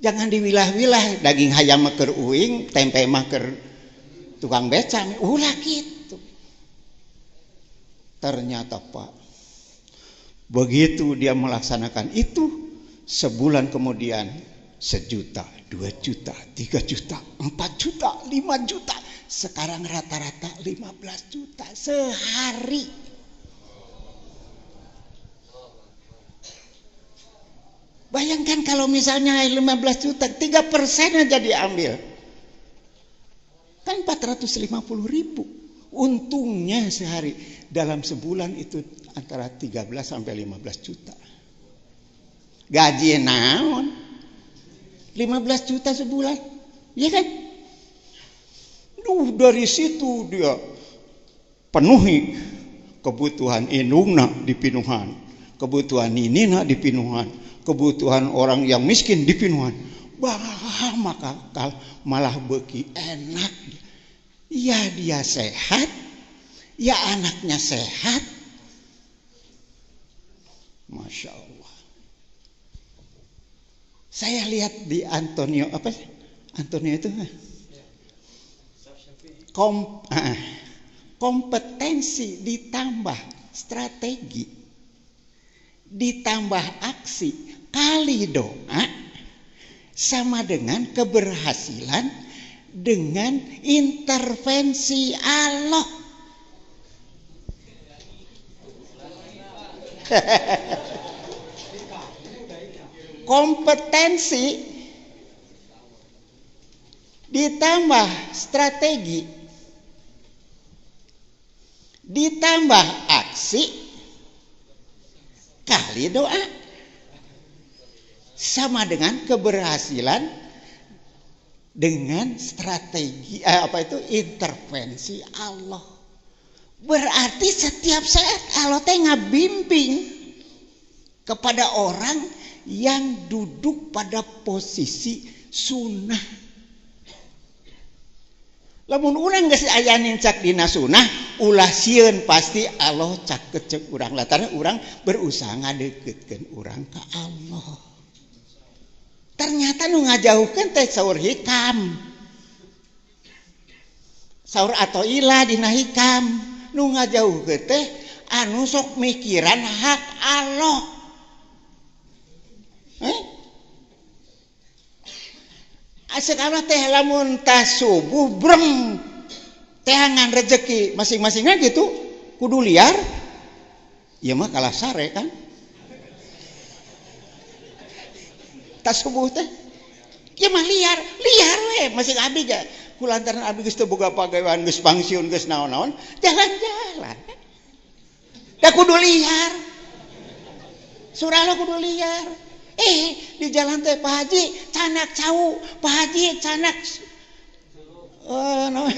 Jangan diwilah-wilah, daging hayam mah keur uing, tempe mah keur tukang beca, ulah gitu. Ternyata Pak, begitu dia melaksanakan itu, sebulan kemudian 1 juta, 2 juta, 3 juta, 4 juta, 5 juta. Sekarang rata-rata 15 juta sehari. Bayangkan kalau misalnya 15 juta, 3% aja diambil. Kan 450.000. Untungnya sehari. Dalam sebulan itu antara 13 sampai 15 juta. Gaji naon? 15 juta sebulan. Iya kan? Dari situ dia penuhi kebutuhan indungna di Pinuhan, kebutuhan ninina di Pinuhan, kebutuhan orang yang miskin di Pinuhan. Bah, maka malah beki enak. Ya dia sehat, ya anaknya sehat. Masya Allah. Saya lihat di Antonio itu kompetensi ditambah strategi ditambah aksi kali doa sama dengan keberhasilan dengan intervensi Allah. Kompetensi ditambah strategi ditambah aksi kali doa sama dengan keberhasilan dengan strategi intervensi Allah. Berarti setiap saat Allah teh ngabimbing kepada orang yang duduk pada posisi sunnah. Lamun urang geus ayanin cak dina sunnah, ulah sieun pasti Allah cak kecek urang lantaran urang berusaha ngadeukeutkeun urang ka Allah. Ternyata nu ngajauhkeun teh saur hikam. Saur atau ila dina hikam nu ngajauhkeun teh anu sok mikiran hak Allah. Sekarang teh lamun tas subuh breng tehangan rezeki masing-masingnya gitu kudu liar. Ya mah kalah sare kan. Tas subuh teh ya mah liar we masing abdi ja. Kulantaran abdi geus teu boga pagawean geus pangsiun geus naon-naon jalan-jalan. Da kudu liar. Surah kudu liar. Di jalan teh Pak Haji canak cau, Pak Haji canak no.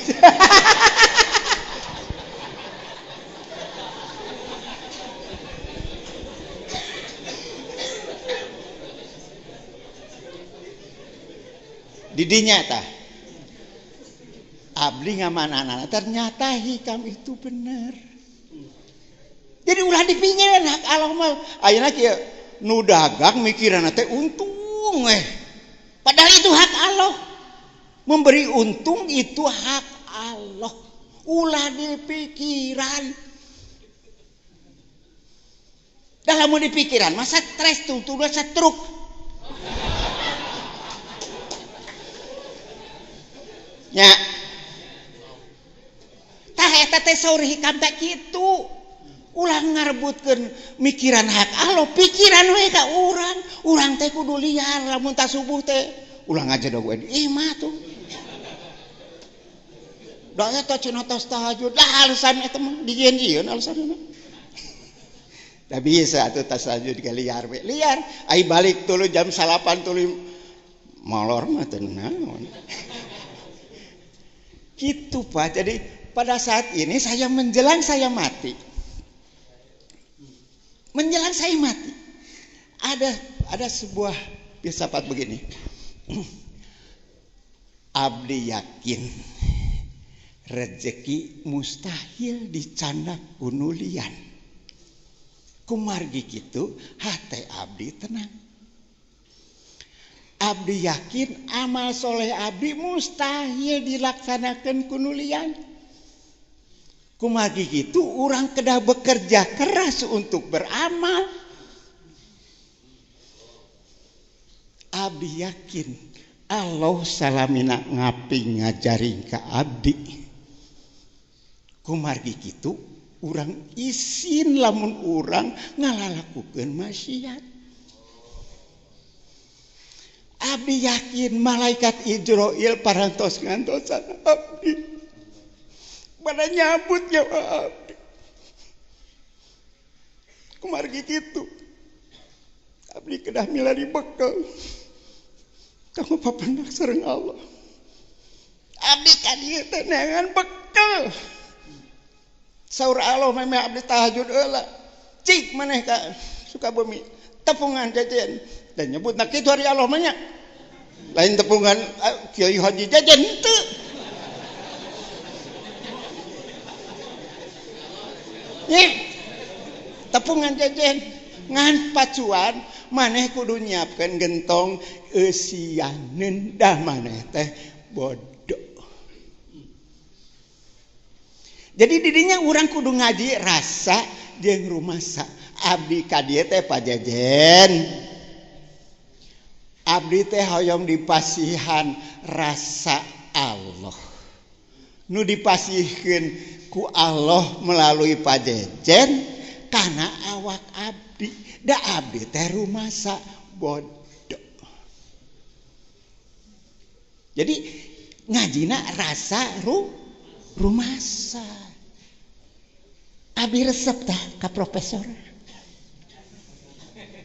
Didinya tah abdi ngamanana ternyata hikam itu bener. Jadi ulah dipingin hak Allah mah ayeuna kieu nu dagang mikiranna teh untung padahal itu hak Allah. Memberi untung itu hak Allah. Ulah dipikiran. Dah lamun dipikiran masa stres tuh setruk. Nya tah eta teh saur hikam teh kitu. Ulah ngarebutkeun mikiran hak Allah, pikiran we ka urang. Urang teh kudu liar lamun tas subuh teh. Ulah ngajadog we imah tuh. Da eta cenah tos tahajud, dah alasan eta mah dijieun alasanna. Da bisa atuh tas tahajud ka liar we. Liar, ai balik tuluy jam 8 tuluy molor mah teu naon. Gitu Pak. Jadi pada saat ini saya menjelang saya mati. Menjelang saya mati. Ada sebuah filsafat begini. Abdi yakin rezeki mustahil dicandak kunulian. Kumargi kitu hate abdi tenang. Abdi yakin amal soleh abdi mustahil dilaksanakan kunulian. Kumagi gitu orang kedah bekerja keras untuk beramal. Abdi yakin Allah salamina ngapi ngajaring ka abdi. Kumargi gitu orang isin lamun orang ngalalakukeun maksiat. Abdi yakin malaikat Ijroil parantos ngantosan abdi. Pada nyabut nyawa abdi. Kumargi gitu. Abdi kedah milari bekal. Kamu papandak sareng Allah. Abdi kadieu teh neangan bekal. Saur Allah meme abdi tahajud heula. Cik maneh ka Sukabumi. Tepungan jajan. Dan nyebutna kitu hari Allah mah nya. Lain tepungan Kiai Haji jajan teu. Tepungan jajan ngan pacuan maneh kudu nyiapkeun gentong eusianeun dah maneh teh bodoh. Jadi didinya urang kudu ngaji rasa jeung rumasa. Abdi ka dieu teh pajajen. Abdi teh hoyong dipasihan rasa Allah. Nu dipasihkeun ku Allah melalui pajejen karena awak abdi. Da abdi teh rumasa bodoh. Jadi ngajina rasa rumasa. Abdi resep tah ka profesor.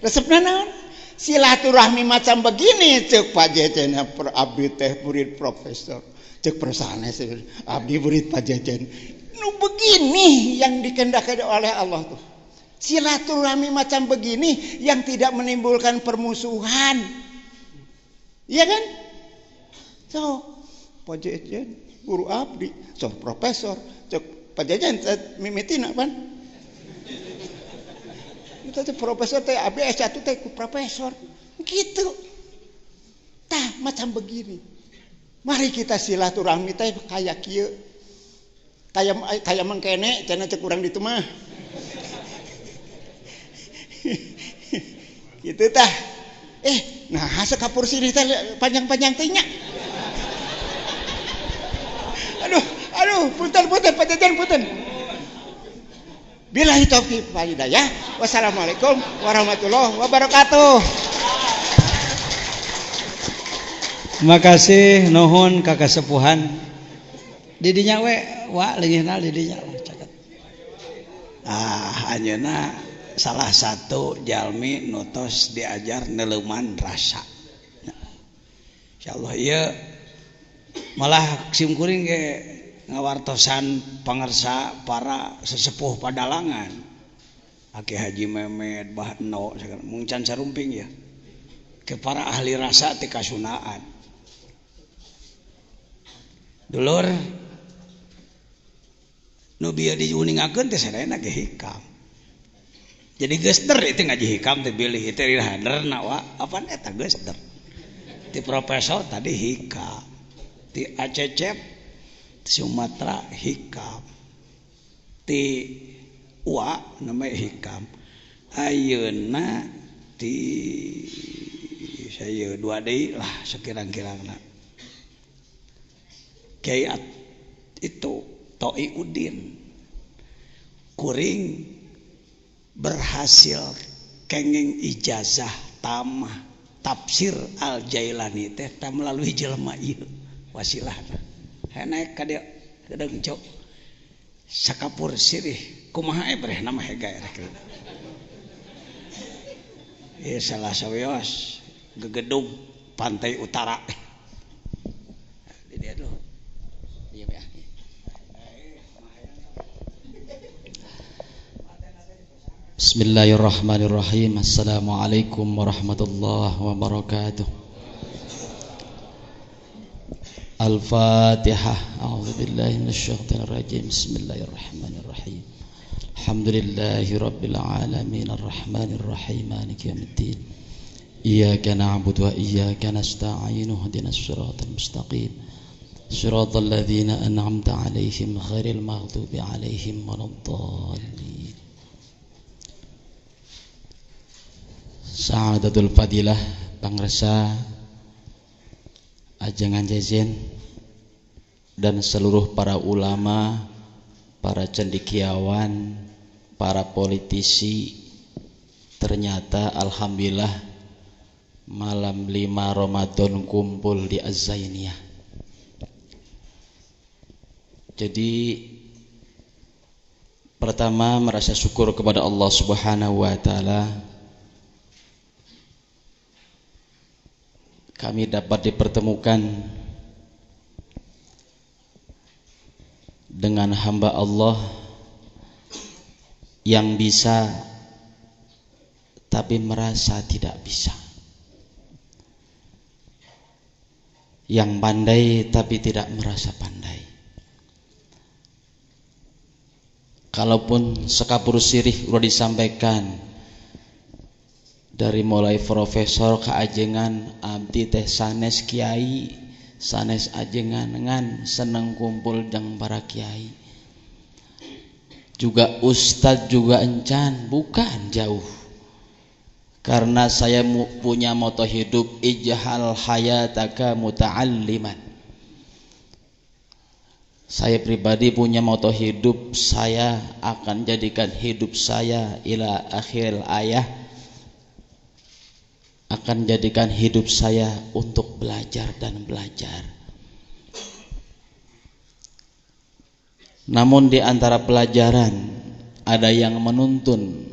Resepna naon? Silaturahmi macam begini cek pajejen abdi teh murid profesor. Cek persanes abdi murid pajejen. Nu begini yang dikehendaki oleh Allah tuh. Silaturahmi macam begini yang tidak menimbulkan permusuhan. Iya kan? So, pajejen guru abdi, so profesor, cek pajejen mimitina pan. Itu teh profesor teh abdi S1 teh ku profesor. Gitu. macam begini. Mari kita silaturahmi teh kayak kieu. Kayak mangkene cenah cek urang ditu mah. Gitu tah. Nah sekapur sirih teh panjang-panjang teh nya. Aduh, punten pajajan punten. Billahi taufiq wal hidayah. Wassalamualaikum warahmatullahi wabarakatuh. Terima kasih nuhun ka kasepuhan. Didinya we wa leungitna didinya caket. Anjeunna salah satu jalmi nutos diajar neuleman rasa. Insyaallah ieu malah simkuring ge ngawartosan pangersa para sesepuh Padalangan. Aki Haji Memet, Bah Eno, mung can sarumping ya. Ke para ahli rasa ti kasunaan. Dulur nu bieu diuningakeun teh sadayana ge hikam. Jadi gester itu ngaji hikam teh bilih teh haderna wa apaan eta gester. Ti profesor tadi hikam. Ti Acecep ti Sumatera hikam. Ti Wa namanya hikam. Ayeuna ti saya dua deui lah sekirang-kirangna. Kiai itu Toi Udin kuring berhasil kenging ijazah tamah tafsir Al-Jailani teh melalui jelema ieu wasilahna. Naik ka dieu deung cok sakapur sirih kumaha breh nama hega rek. Ieu salah saweos gegedung pantai utara. Di dia dulu. Diam ya. Bismillahirrahmanirrahim. Assalamualaikum warahmatullahi wabarakatuh. Al-Fatihah. A'udzubillahi minasyaitonir rajim. Bismillahirrahmanirrahim. Alhamdulillahi rabbil alamin arrahmanir rahim maliki yaumiddin. Iyyaka na'budu wa iyyaka nasta'in. Ihdinas siratal mustaqim. Siratal ladzina an'amta 'alaihim ghairil maghdubi 'alaihim waladdallin. Sa'adatul Fadilah pangresa ajangan jajan dan seluruh para ulama, para cendekiawan, para politisi. Ternyata alhamdulillah malam 5 Ramadan kumpul di Az-Zainiyah. Jadi pertama merasa syukur kepada Allah Subhanahu wa taala kami dapat dipertemukan dengan hamba Allah yang bisa tapi merasa tidak bisa, yang pandai tapi tidak merasa pandai. Kalaupun sekapur sirih sudah disampaikan dari mulai profesor ke ajengan abdi teh sanes kiai, sanes ajengan ngan seneng kumpul jeung para kiai. Juga ustad juga encan, bukan jauh. Karena saya punya moto hidup ijhal hayataka muta'alliman. Saya pribadi punya moto hidup, saya akan jadikan hidup saya ila akhir ayah, akan jadikan hidup saya untuk belajar dan belajar. Namun di antara pelajaran ada yang menuntun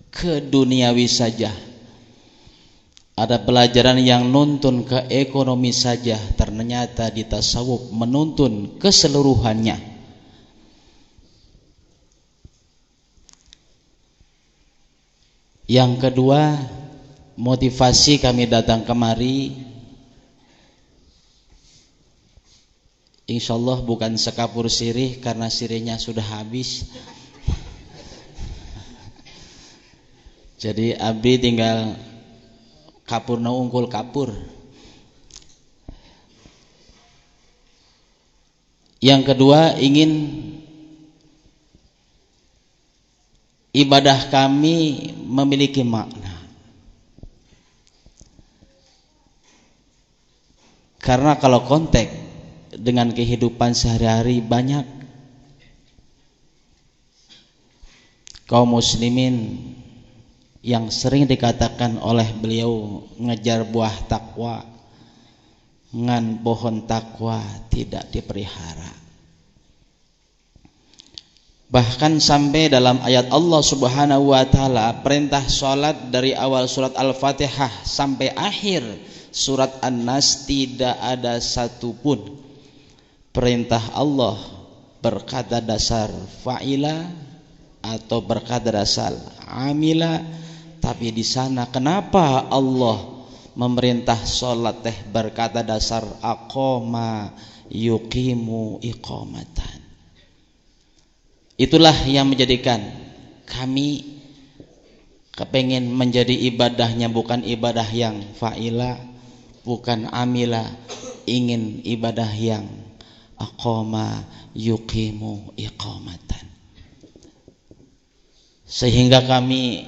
ke duniawi saja, ada pelajaran yang nuntun ke ekonomi saja. Ternyata di tasawuf menuntun keseluruhannya. Yang kedua, motivasi kami datang kemari insyaallah bukan sekapur sirih, karena sirihnya sudah habis. Jadi abdi tinggal kapurna unggul kapur. Yang kedua, ingin ibadah kami memiliki makna. Karena kalau konteks dengan kehidupan sehari-hari, banyak kaum muslimin yang sering dikatakan oleh beliau ngejar buah takwa, ngan pohon takwa tidak dipelihara. Bahkan sampai dalam ayat Allah Subhanahu wa taala, perintah salat dari awal surat Al-Fatihah sampai akhir surat An-Nas tidak ada satupun perintah Allah berkata dasar fa'ila atau berkata dasar amila. Tapi di sana kenapa Allah memerintah salat berkata dasar aqama yuqimu iqamatan? Itulah yang menjadikan kami kepengen menjadi ibadahnya bukan ibadah yang fa'ila, bukan amila, ingin ibadah yang aqama yuqimu iqamatan. Sehingga kami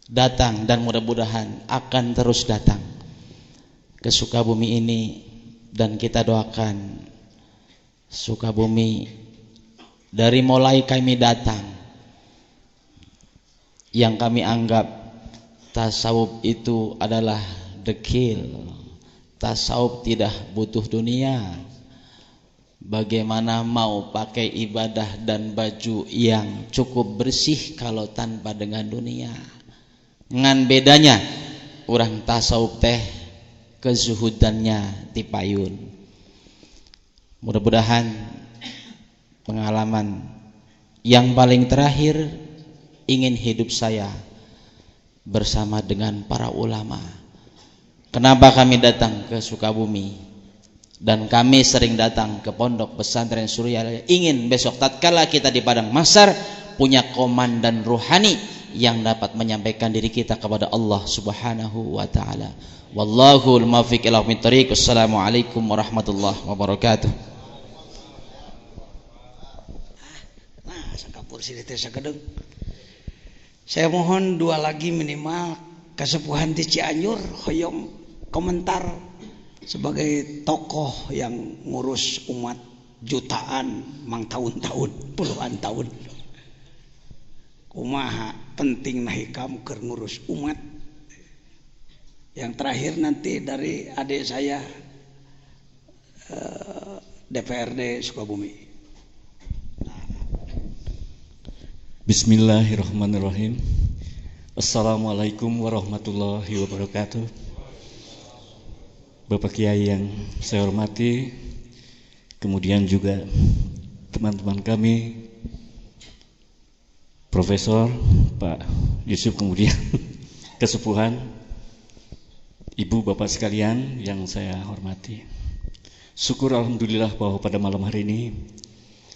datang dan mudah-mudahan akan terus datang ke Sukabumi ini, dan kita doakan Sukabumi dari mulai kami datang, yang kami anggap tasawuf itu adalah dekil, tasawuf tidak butuh dunia. Bagaimana mau pakai ibadah dan baju yang cukup bersih kalau tanpa dengan dunia? Ngan bedanya orang tasawuf teh kezuhudannya tipayun. Mudah-mudahan pengalaman yang paling terakhir ingin hidup saya bersama dengan para ulama. Kenapa kami datang ke Sukabumi? Dan kami sering datang ke Pondok Pesantren Surya, ingin besok tatkala kita di padang mahsyar punya komandan ruhani yang dapat menyampaikan diri kita kepada Allah Subhanahu wa taala. Wallahul muwaffiq ila aqwamit thoriq. Assalamualaikum warahmatullahi wabarakatuh. Saya mohon dua lagi minimal kesepuhan di Cianjur hoyong komentar sebagai tokoh yang ngurus umat jutaan mang tahun-tahun, puluhan tahun. Kumaha penting nahikam keur ngurus umat. Yang terakhir nanti dari adik saya DPRD Sukabumi. Bismillahirrahmanirrahim. Assalamualaikum warahmatullahi wabarakatuh. Bapak Kiai yang saya hormati, kemudian juga teman-teman kami, Profesor Pak Yusuf, kemudian kesepuhan, Ibu Bapak sekalian yang saya hormati. Syukur alhamdulillah bahwa pada malam hari ini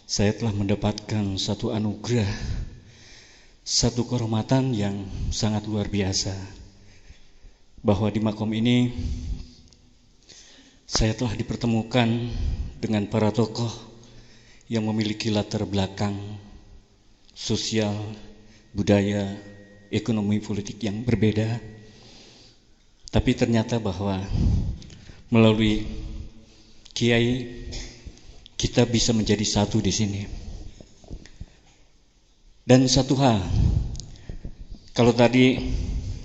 saya telah mendapatkan satu anugerah, satu kehormatan yang sangat luar biasa, bahwa di makom ini saya telah dipertemukan dengan para tokoh yang memiliki latar belakang sosial, budaya, ekonomi, politik yang berbeda. Tapi ternyata bahwa melalui Kiai kita bisa menjadi satu di sini. Dan satu hal, kalau tadi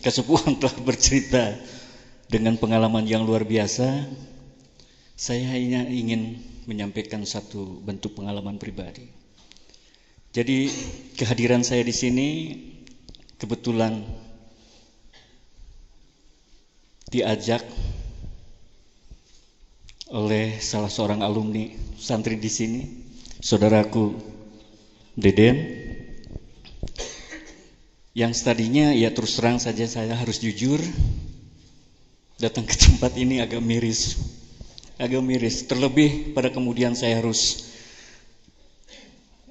kesepuhan telah bercerita dengan pengalaman yang luar biasa, saya hanya ingin menyampaikan satu bentuk pengalaman pribadi. Jadi kehadiran saya di sini kebetulan diajak oleh salah seorang alumni santri di sini, saudaraku Deden, yang tadinya ya terus terang saja saya harus jujur, datang ke tempat ini agak miris, terlebih pada kemudian saya harus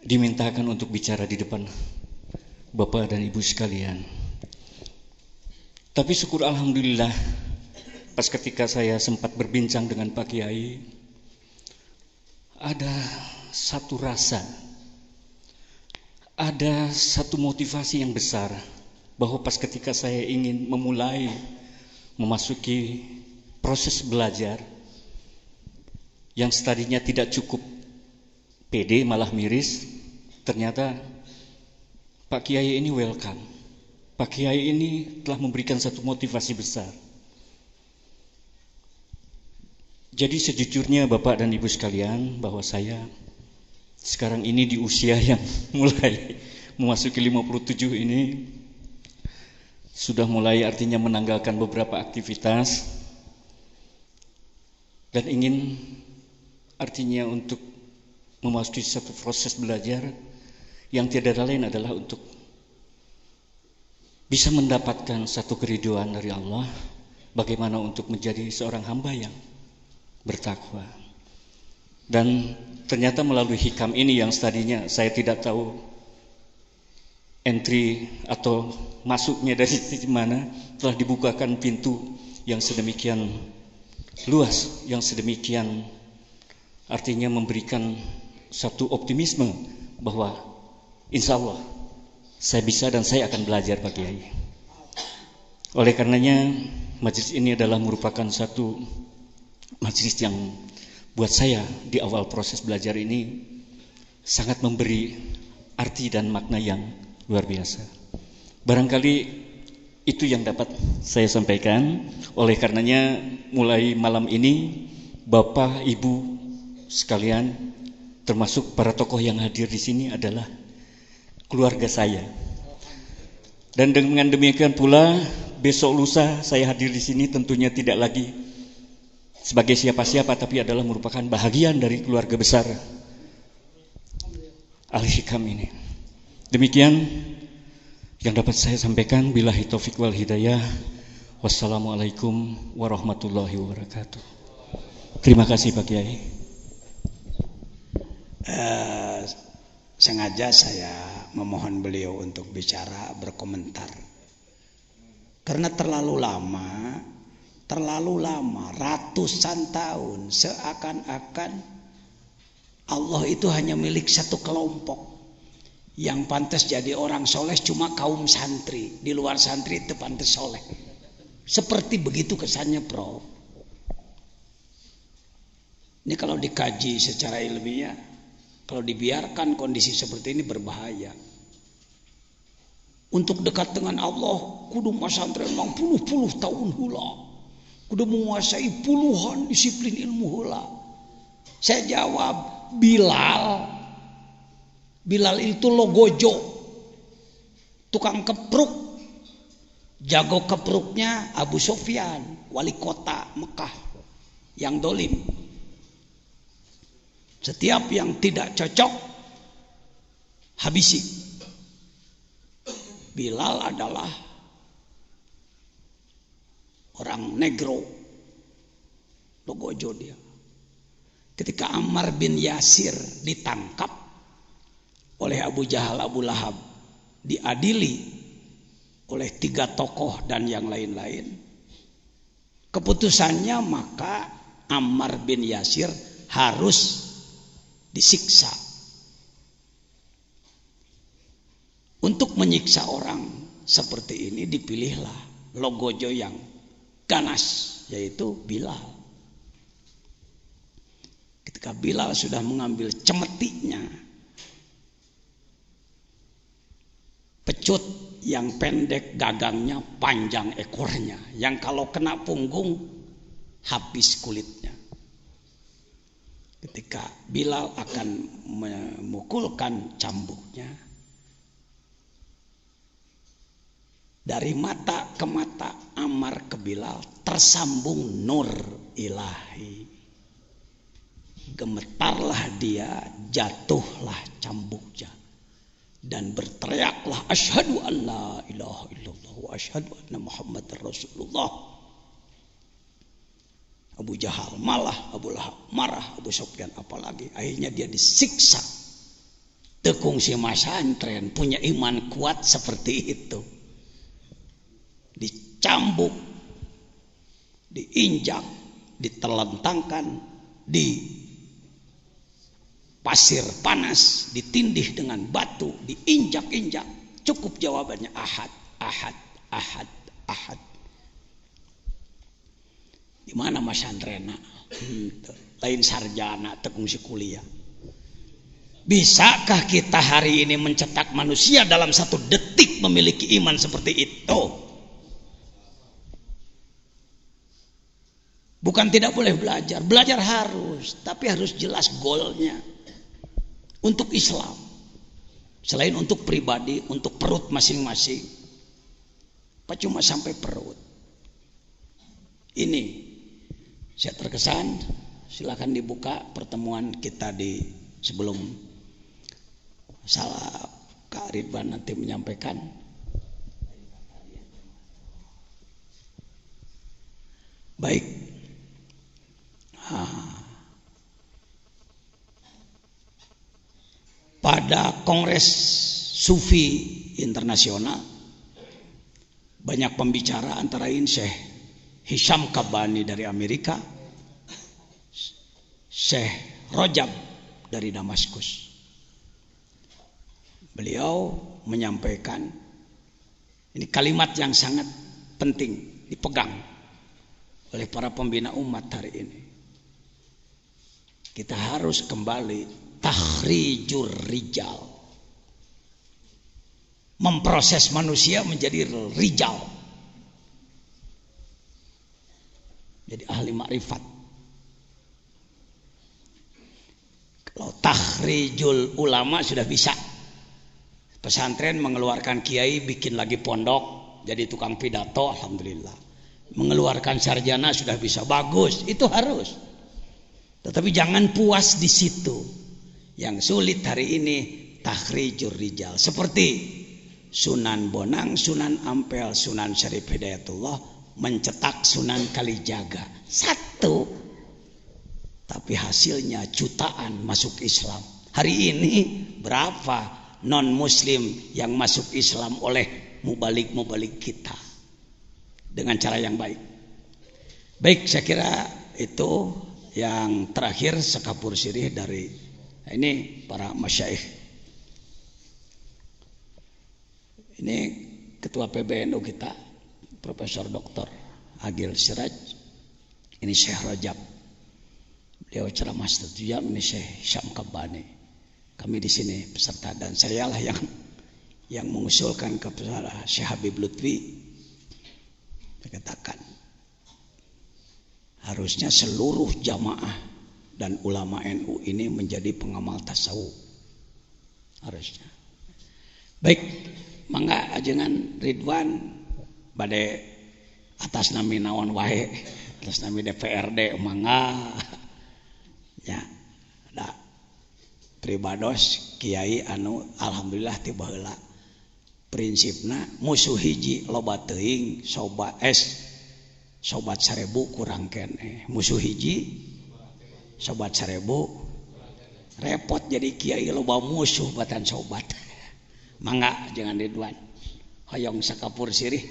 dimintakan untuk bicara di depan Bapak dan Ibu sekalian. Tapi syukur alhamdulillah, pas ketika saya sempat berbincang dengan Pak Kiai, ada satu rasa, ada satu motivasi yang besar bahwa pas ketika saya ingin memulai memasuki proses belajar yang tadinya tidak cukup pede malah miris, ternyata Pak Kiai ini welcome. Pak Kiai ini telah memberikan satu motivasi besar. Jadi sejujurnya Bapak dan Ibu sekalian, bahwa saya sekarang ini di usia yang mulai memasuki 57 ini sudah mulai artinya menanggalkan beberapa aktivitas dan ingin artinya untuk memasuki satu proses belajar yang tiada lain adalah untuk bisa mendapatkan satu keridhaan dari Allah, bagaimana untuk menjadi seorang hamba yang bertakwa. Dan ternyata melalui hikam ini yang tadinya saya tidak tahu entry atau masuknya dari mana, telah dibukakan pintu yang sedemikian luas, yang sedemikian artinya memberikan satu optimisme bahwa insya Allah saya bisa dan saya akan belajar Pak Kiai. Oleh karenanya majelis ini adalah merupakan satu majelis yang buat saya di awal proses belajar ini sangat memberi arti dan makna yang luar biasa. Barangkali itu yang dapat saya sampaikan. Oleh karenanya mulai malam ini Bapak Ibu sekalian, termasuk para tokoh yang hadir di sini adalah keluarga saya. Dan dengan demikian pula besok lusa saya hadir di sini tentunya tidak lagi sebagai siapa-siapa, tapi adalah merupakan bahagian dari keluarga besar Al-Hikam ini. Demikian yang dapat saya sampaikan. Billahi taufiq wal hidayah. Wassalamualaikum warahmatullahi wabarakatuh. Terima kasih Pak Kiai. Sengaja saya memohon beliau untuk bicara, berkomentar, karena terlalu lama, ratusan tahun, seakan-akan Allah itu hanya milik satu kelompok. Yang pantas jadi orang soleh cuma kaum santri, di luar santri itu pantas soleh. Seperti begitu kesannya, Prof. Ini kalau dikaji secara ilmiah, kalau dibiarkan kondisi seperti ini berbahaya. Untuk dekat dengan Allah, kudu masantren mang puluh tahun hula, kudu menguasai puluhan disiplin ilmu hula. Saya jawab, Bilal itu logojo, tukang kepruk, jago kepruknya Abu Sufyan, wali kota Mekah yang dolim. Setiap yang tidak cocok habisi. Bilal adalah orang negro, logojo dia. Ketika Ammar bin Yasir ditangkap oleh Abu Jahal, Abu Lahab, diadili oleh 3 tokoh dan yang lain-lain, keputusannya maka Ammar bin Yasir harus disiksa. Untuk menyiksa orang seperti ini dipilihlah logojo yang ganas, yaitu Bilal. Ketika Bilal sudah mengambil cemetinya, pecut yang pendek gagangnya, panjang ekornya, yang kalau kena punggung habis kulitnya. Ketika Bilal akan memukulkan cambuknya, dari mata ke mata Ammar ke Bilal tersambung nur ilahi. Gemetarlah dia, jatuhlah cambuknya, dan berteriaklah, asyhadu an la ilaha illallah wa asyhadu anna Muhammadar Rasulullah. Abu Jahal malah, Abu Lahab marah, Abu Sufyan apalagi. Akhirnya dia disiksa. Tekung si masantren punya iman kuat seperti itu. Dicambuk, diinjak, diterlentangkan, pasir panas, ditindih dengan batu, diinjak-injak, cukup jawabannya ahad, ahad, ahad, ahad. Di mana Mas Andrena? Lain sarjana, tekungsi kuliah. Bisakah kita hari ini mencetak manusia dalam 1 detik memiliki iman seperti itu? Bukan tidak boleh belajar, belajar harus, tapi harus jelas goalnya. Untuk Islam, selain untuk pribadi, untuk perut masing-masing. Apa cuma sampai perut? Ini saya terkesan, silakan dibuka pertemuan kita di sebelum salah Kak Ridwan nanti menyampaikan. Baik. Pada Kongres Sufi Internasional banyak pembicara, antara lain Syekh Hisham Kabani dari Amerika, Syekh Rojab dari Damaskus. Beliau menyampaikan, ini kalimat yang sangat penting dipegang oleh para pembina umat hari ini. Kita harus kembali takhrijur rijal, memproses manusia menjadi rijal, jadi ahli makrifat. Kalau takhrijul ulama sudah bisa, pesantren mengeluarkan kiai, bikin lagi pondok, jadi tukang pidato, alhamdulillah. Mengeluarkan sarjana sudah bisa, bagus, itu harus. Tetapi jangan puas di situ. Yang sulit hari ini takhrijur rijal, seperti Sunan Bonang, Sunan Ampel, Sunan Syarif Hidayatullah mencetak Sunan Kalijaga 1, tapi hasilnya jutaan masuk Islam. Hari ini berapa non muslim yang masuk Islam oleh mubalik-mubalik kita dengan cara yang baik. Baik, saya kira itu yang terakhir sekapur sirih dari ini para masyaikh. Ini ketua PBNU kita, Profesor Dr. Agil Siraj. Ini Syekh Rajab. Beliau ceramah setuju. Ini Syekh Hisham Kabani. Kami di sini peserta, dan saya lah yang mengusulkan kepada Syekh Habib Lutfi. Saya katakan harusnya seluruh jamaah dan ulama NU ini menjadi pengamal tasawuf, harusnya. Baik, mangga ajengan Ridwan bade atas nami naon wae, atas nami DPRD mangga ya, da pribados kiai anu alhamdulillah tiba heula prinsipna musuh hiji loba teuing, sobat 1000 kurang keneh, musuh hiji sobat 1000 repot, jadi kiai loba musuh batan sobat. Mangga jangan Ridwan hoyong sakapur sirih.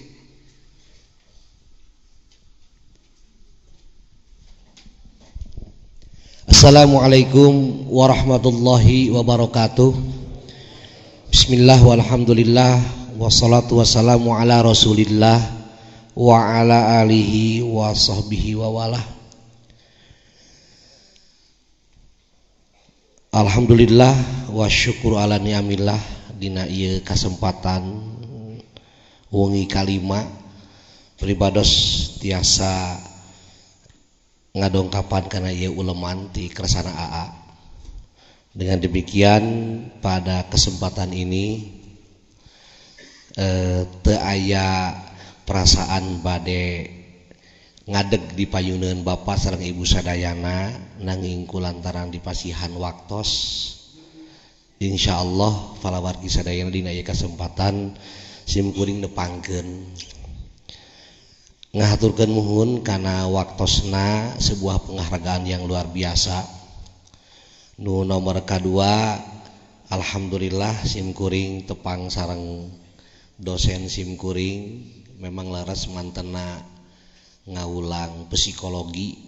Assalamualaikum warahmatullahi wabarakatuh. Bismillah walhamdulillah wassalatu wassalamu ala rasulillah wa ala alihi wa sahbihi wa walah. Alhamdulillah wa syukur ala ni'amillah dina ieu kasempatan wengi kalima pribados tiasa ngadongkapan kana ieu uleman ti kersana AA. Dengan demikian pada kesempatan ini teu aya perasaan bade ngadeg di payuneun Bapak sareng Ibu sadayana, nanging kulantaran dipasihan waktos insyaallah falawargi sadayana dina ieu kesempatan simkuring nepangkeun ngahaturkeun muhun kana waktosna sebuah penghargaan yang luar biasa. Nu nomor kadua, alhamdulillah simkuring tepang sareng dosen simkuring memang laras mantena ngaulang psikologi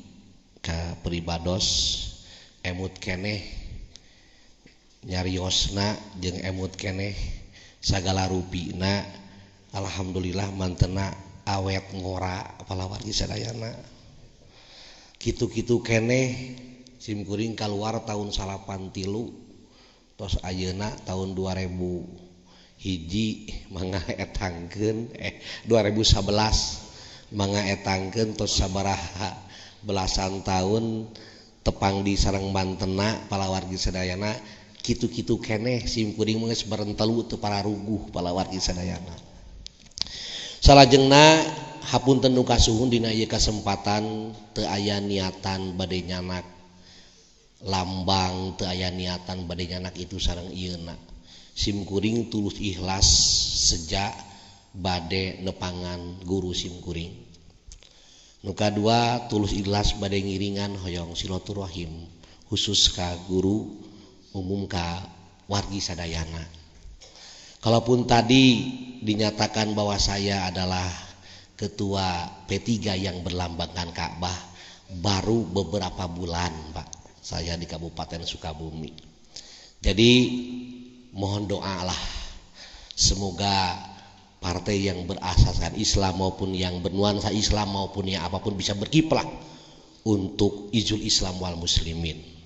ka pribados emut keneh nyariosna jeung emut keneh sagala rupina alhamdulillah mantena awet ngora palawargi sadayana kitu-kitu keneh simkuring keluar tahun 83 tos ayeuna tahun 2000 hiji mangga etangkeun 2011 mangga etangkeun tos sabaraha belasan tahun tepang di sareng Bantena palawargi sadayana kitu-kitu keneh simkuring geus barentelu teu para ruguh palawargi sadayana. Salajengna hapunten nu kasuhun dina ieu kasempatan teu aya niatan bade nyanak lambang teu aya niatan bade nyanak itu sareng ieuna. Simkuring tulus ikhlas sejak bade nepangan guru simkuring. Nu kadua tulus ikhlas bade ngiringan hoyong silaturahim khusus ka guru umum ka wargi sadayana. Kalaupun tadi dinyatakan bahwa saya adalah ketua P3 yang berlambangkan Ka'bah baru beberapa bulan Pak saya di Kabupaten Sukabumi. Jadi mohon doa lah semoga partai yang berasaskan Islam maupun yang bernuansa Islam maupun yang apapun bisa berkiprah untuk izul Islam wal muslimin.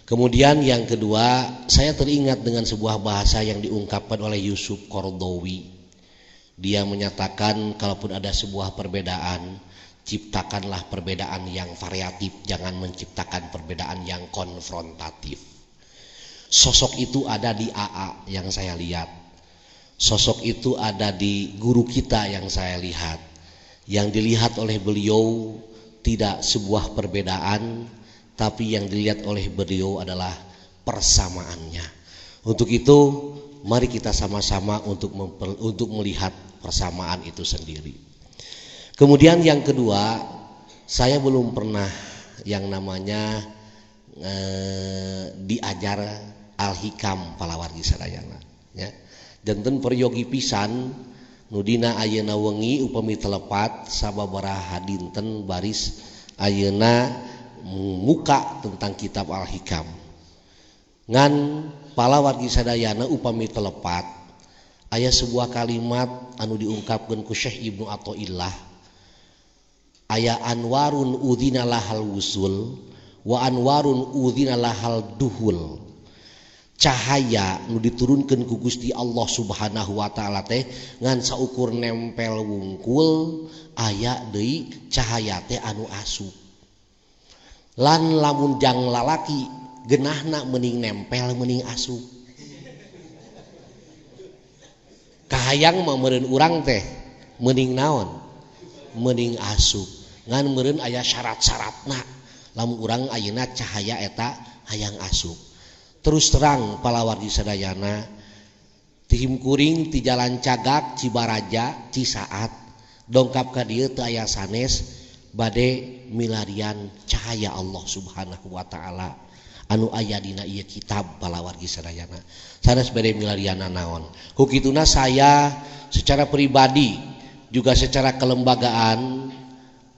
Kemudian yang kedua, saya teringat dengan sebuah bahasa yang diungkapkan oleh Yusuf Qaradawi. Dia menyatakan kalaupun ada sebuah perbedaan, ciptakanlah perbedaan yang variatif, jangan menciptakan perbedaan yang konfrontatif. Sosok itu ada di AA yang saya lihat. Sosok itu ada di guru kita yang saya lihat. Yang dilihat oleh beliau tidak sebuah perbedaan, tapi yang dilihat oleh beliau adalah persamaannya. Untuk itu, mari kita sama-sama untuk melihat persamaan itu sendiri. Kemudian yang kedua, saya belum pernah yang namanya diajar al-hikam palawargi sadayana. Ya. Janten peryogi pisan nudina ayeuna wengi upami telepat sababaraha dinten baris ayeuna muka tentang kitab al-hikam ngan palawargi sadayana upami telepat aya sebuah kalimat anu diungkapkeun ku Syekh Ibnu Athaillah aya anwarun udzina lahal wusul wa anwarun udzina lahal duhul cahaya nu diturunkeun ku Gusti Allah Subhanahu wa taala teh ngan saukur nempel wungkul aya deui cahaya teh anu asup lan lamun jang lalaki geunahna mending nempel mending asup kahayang mah meureun urang teh mending naon mending asup ngan meureun aya syarat-syaratna lamun urang ayeuna cahaya eta hayang asup. Terus terang palawargi sadayana tihim kuring ti jalan Cagak Cibaraja Cisaat dongkap ka dieu teu aya sanes bade milarian cahaya Allah Subhanahu wa taala anu aya dina ieu kitab palawargi sadayana sanes bade milarianna naon hukituna saya secara pribadi juga secara kelembagaan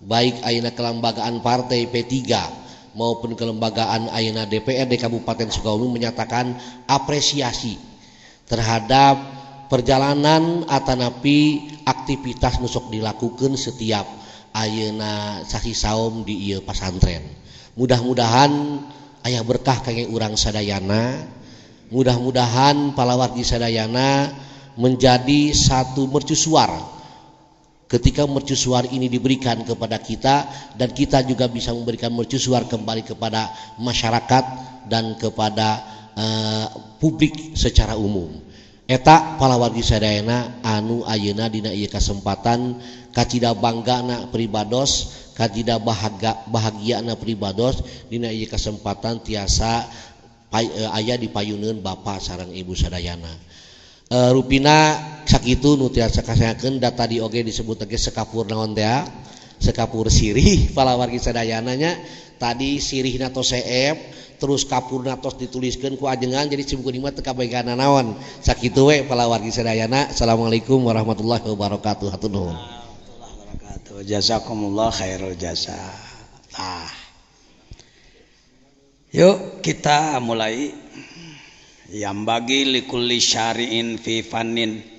baik ayeuna kelembagaan partai P3 maupun kelembagaan ayeuna DPRD Kabupaten Sukabumi menyatakan apresiasi terhadap perjalanan atanapi aktivitas nusok dilakukan setiap ayeuna sasi saum di ieu pasantren. Mudah-mudahan aya berkah kangge urang sadayana, mudah-mudahan palawargi sadayana menjadi satu mercusuar ketika mercusuar ini diberikan kepada kita dan kita juga bisa memberikan mercusuar kembali kepada masyarakat dan kepada publik secara umum. Eta palawargi sadayana anu ayeuna dina ieu kasempatan kacida banggana pribados, kacida bahagiana pribados dina ieu kasempatan tiasa aya di payuneun Bapak sareng Ibu sadayana. Rupina sakitu nu tiasa kasayakeun data di oge disebut ge sekapur naon teh sekapur sirih palawargi sadayana nya tadi sirihna tos seep terus kapurna tos dituliskeun ku ajengan jadi simkuring mah teu kabegana naon sakitu we palawargi sadayana. Assalamualaikum warahmatullahi wabarakatuh. Hatur nuhun. Warahmatullahi wabarakatuh. Jazakumullah khairul jasa. Yuk kita mulai yang bagi likulli syari'in fi fannin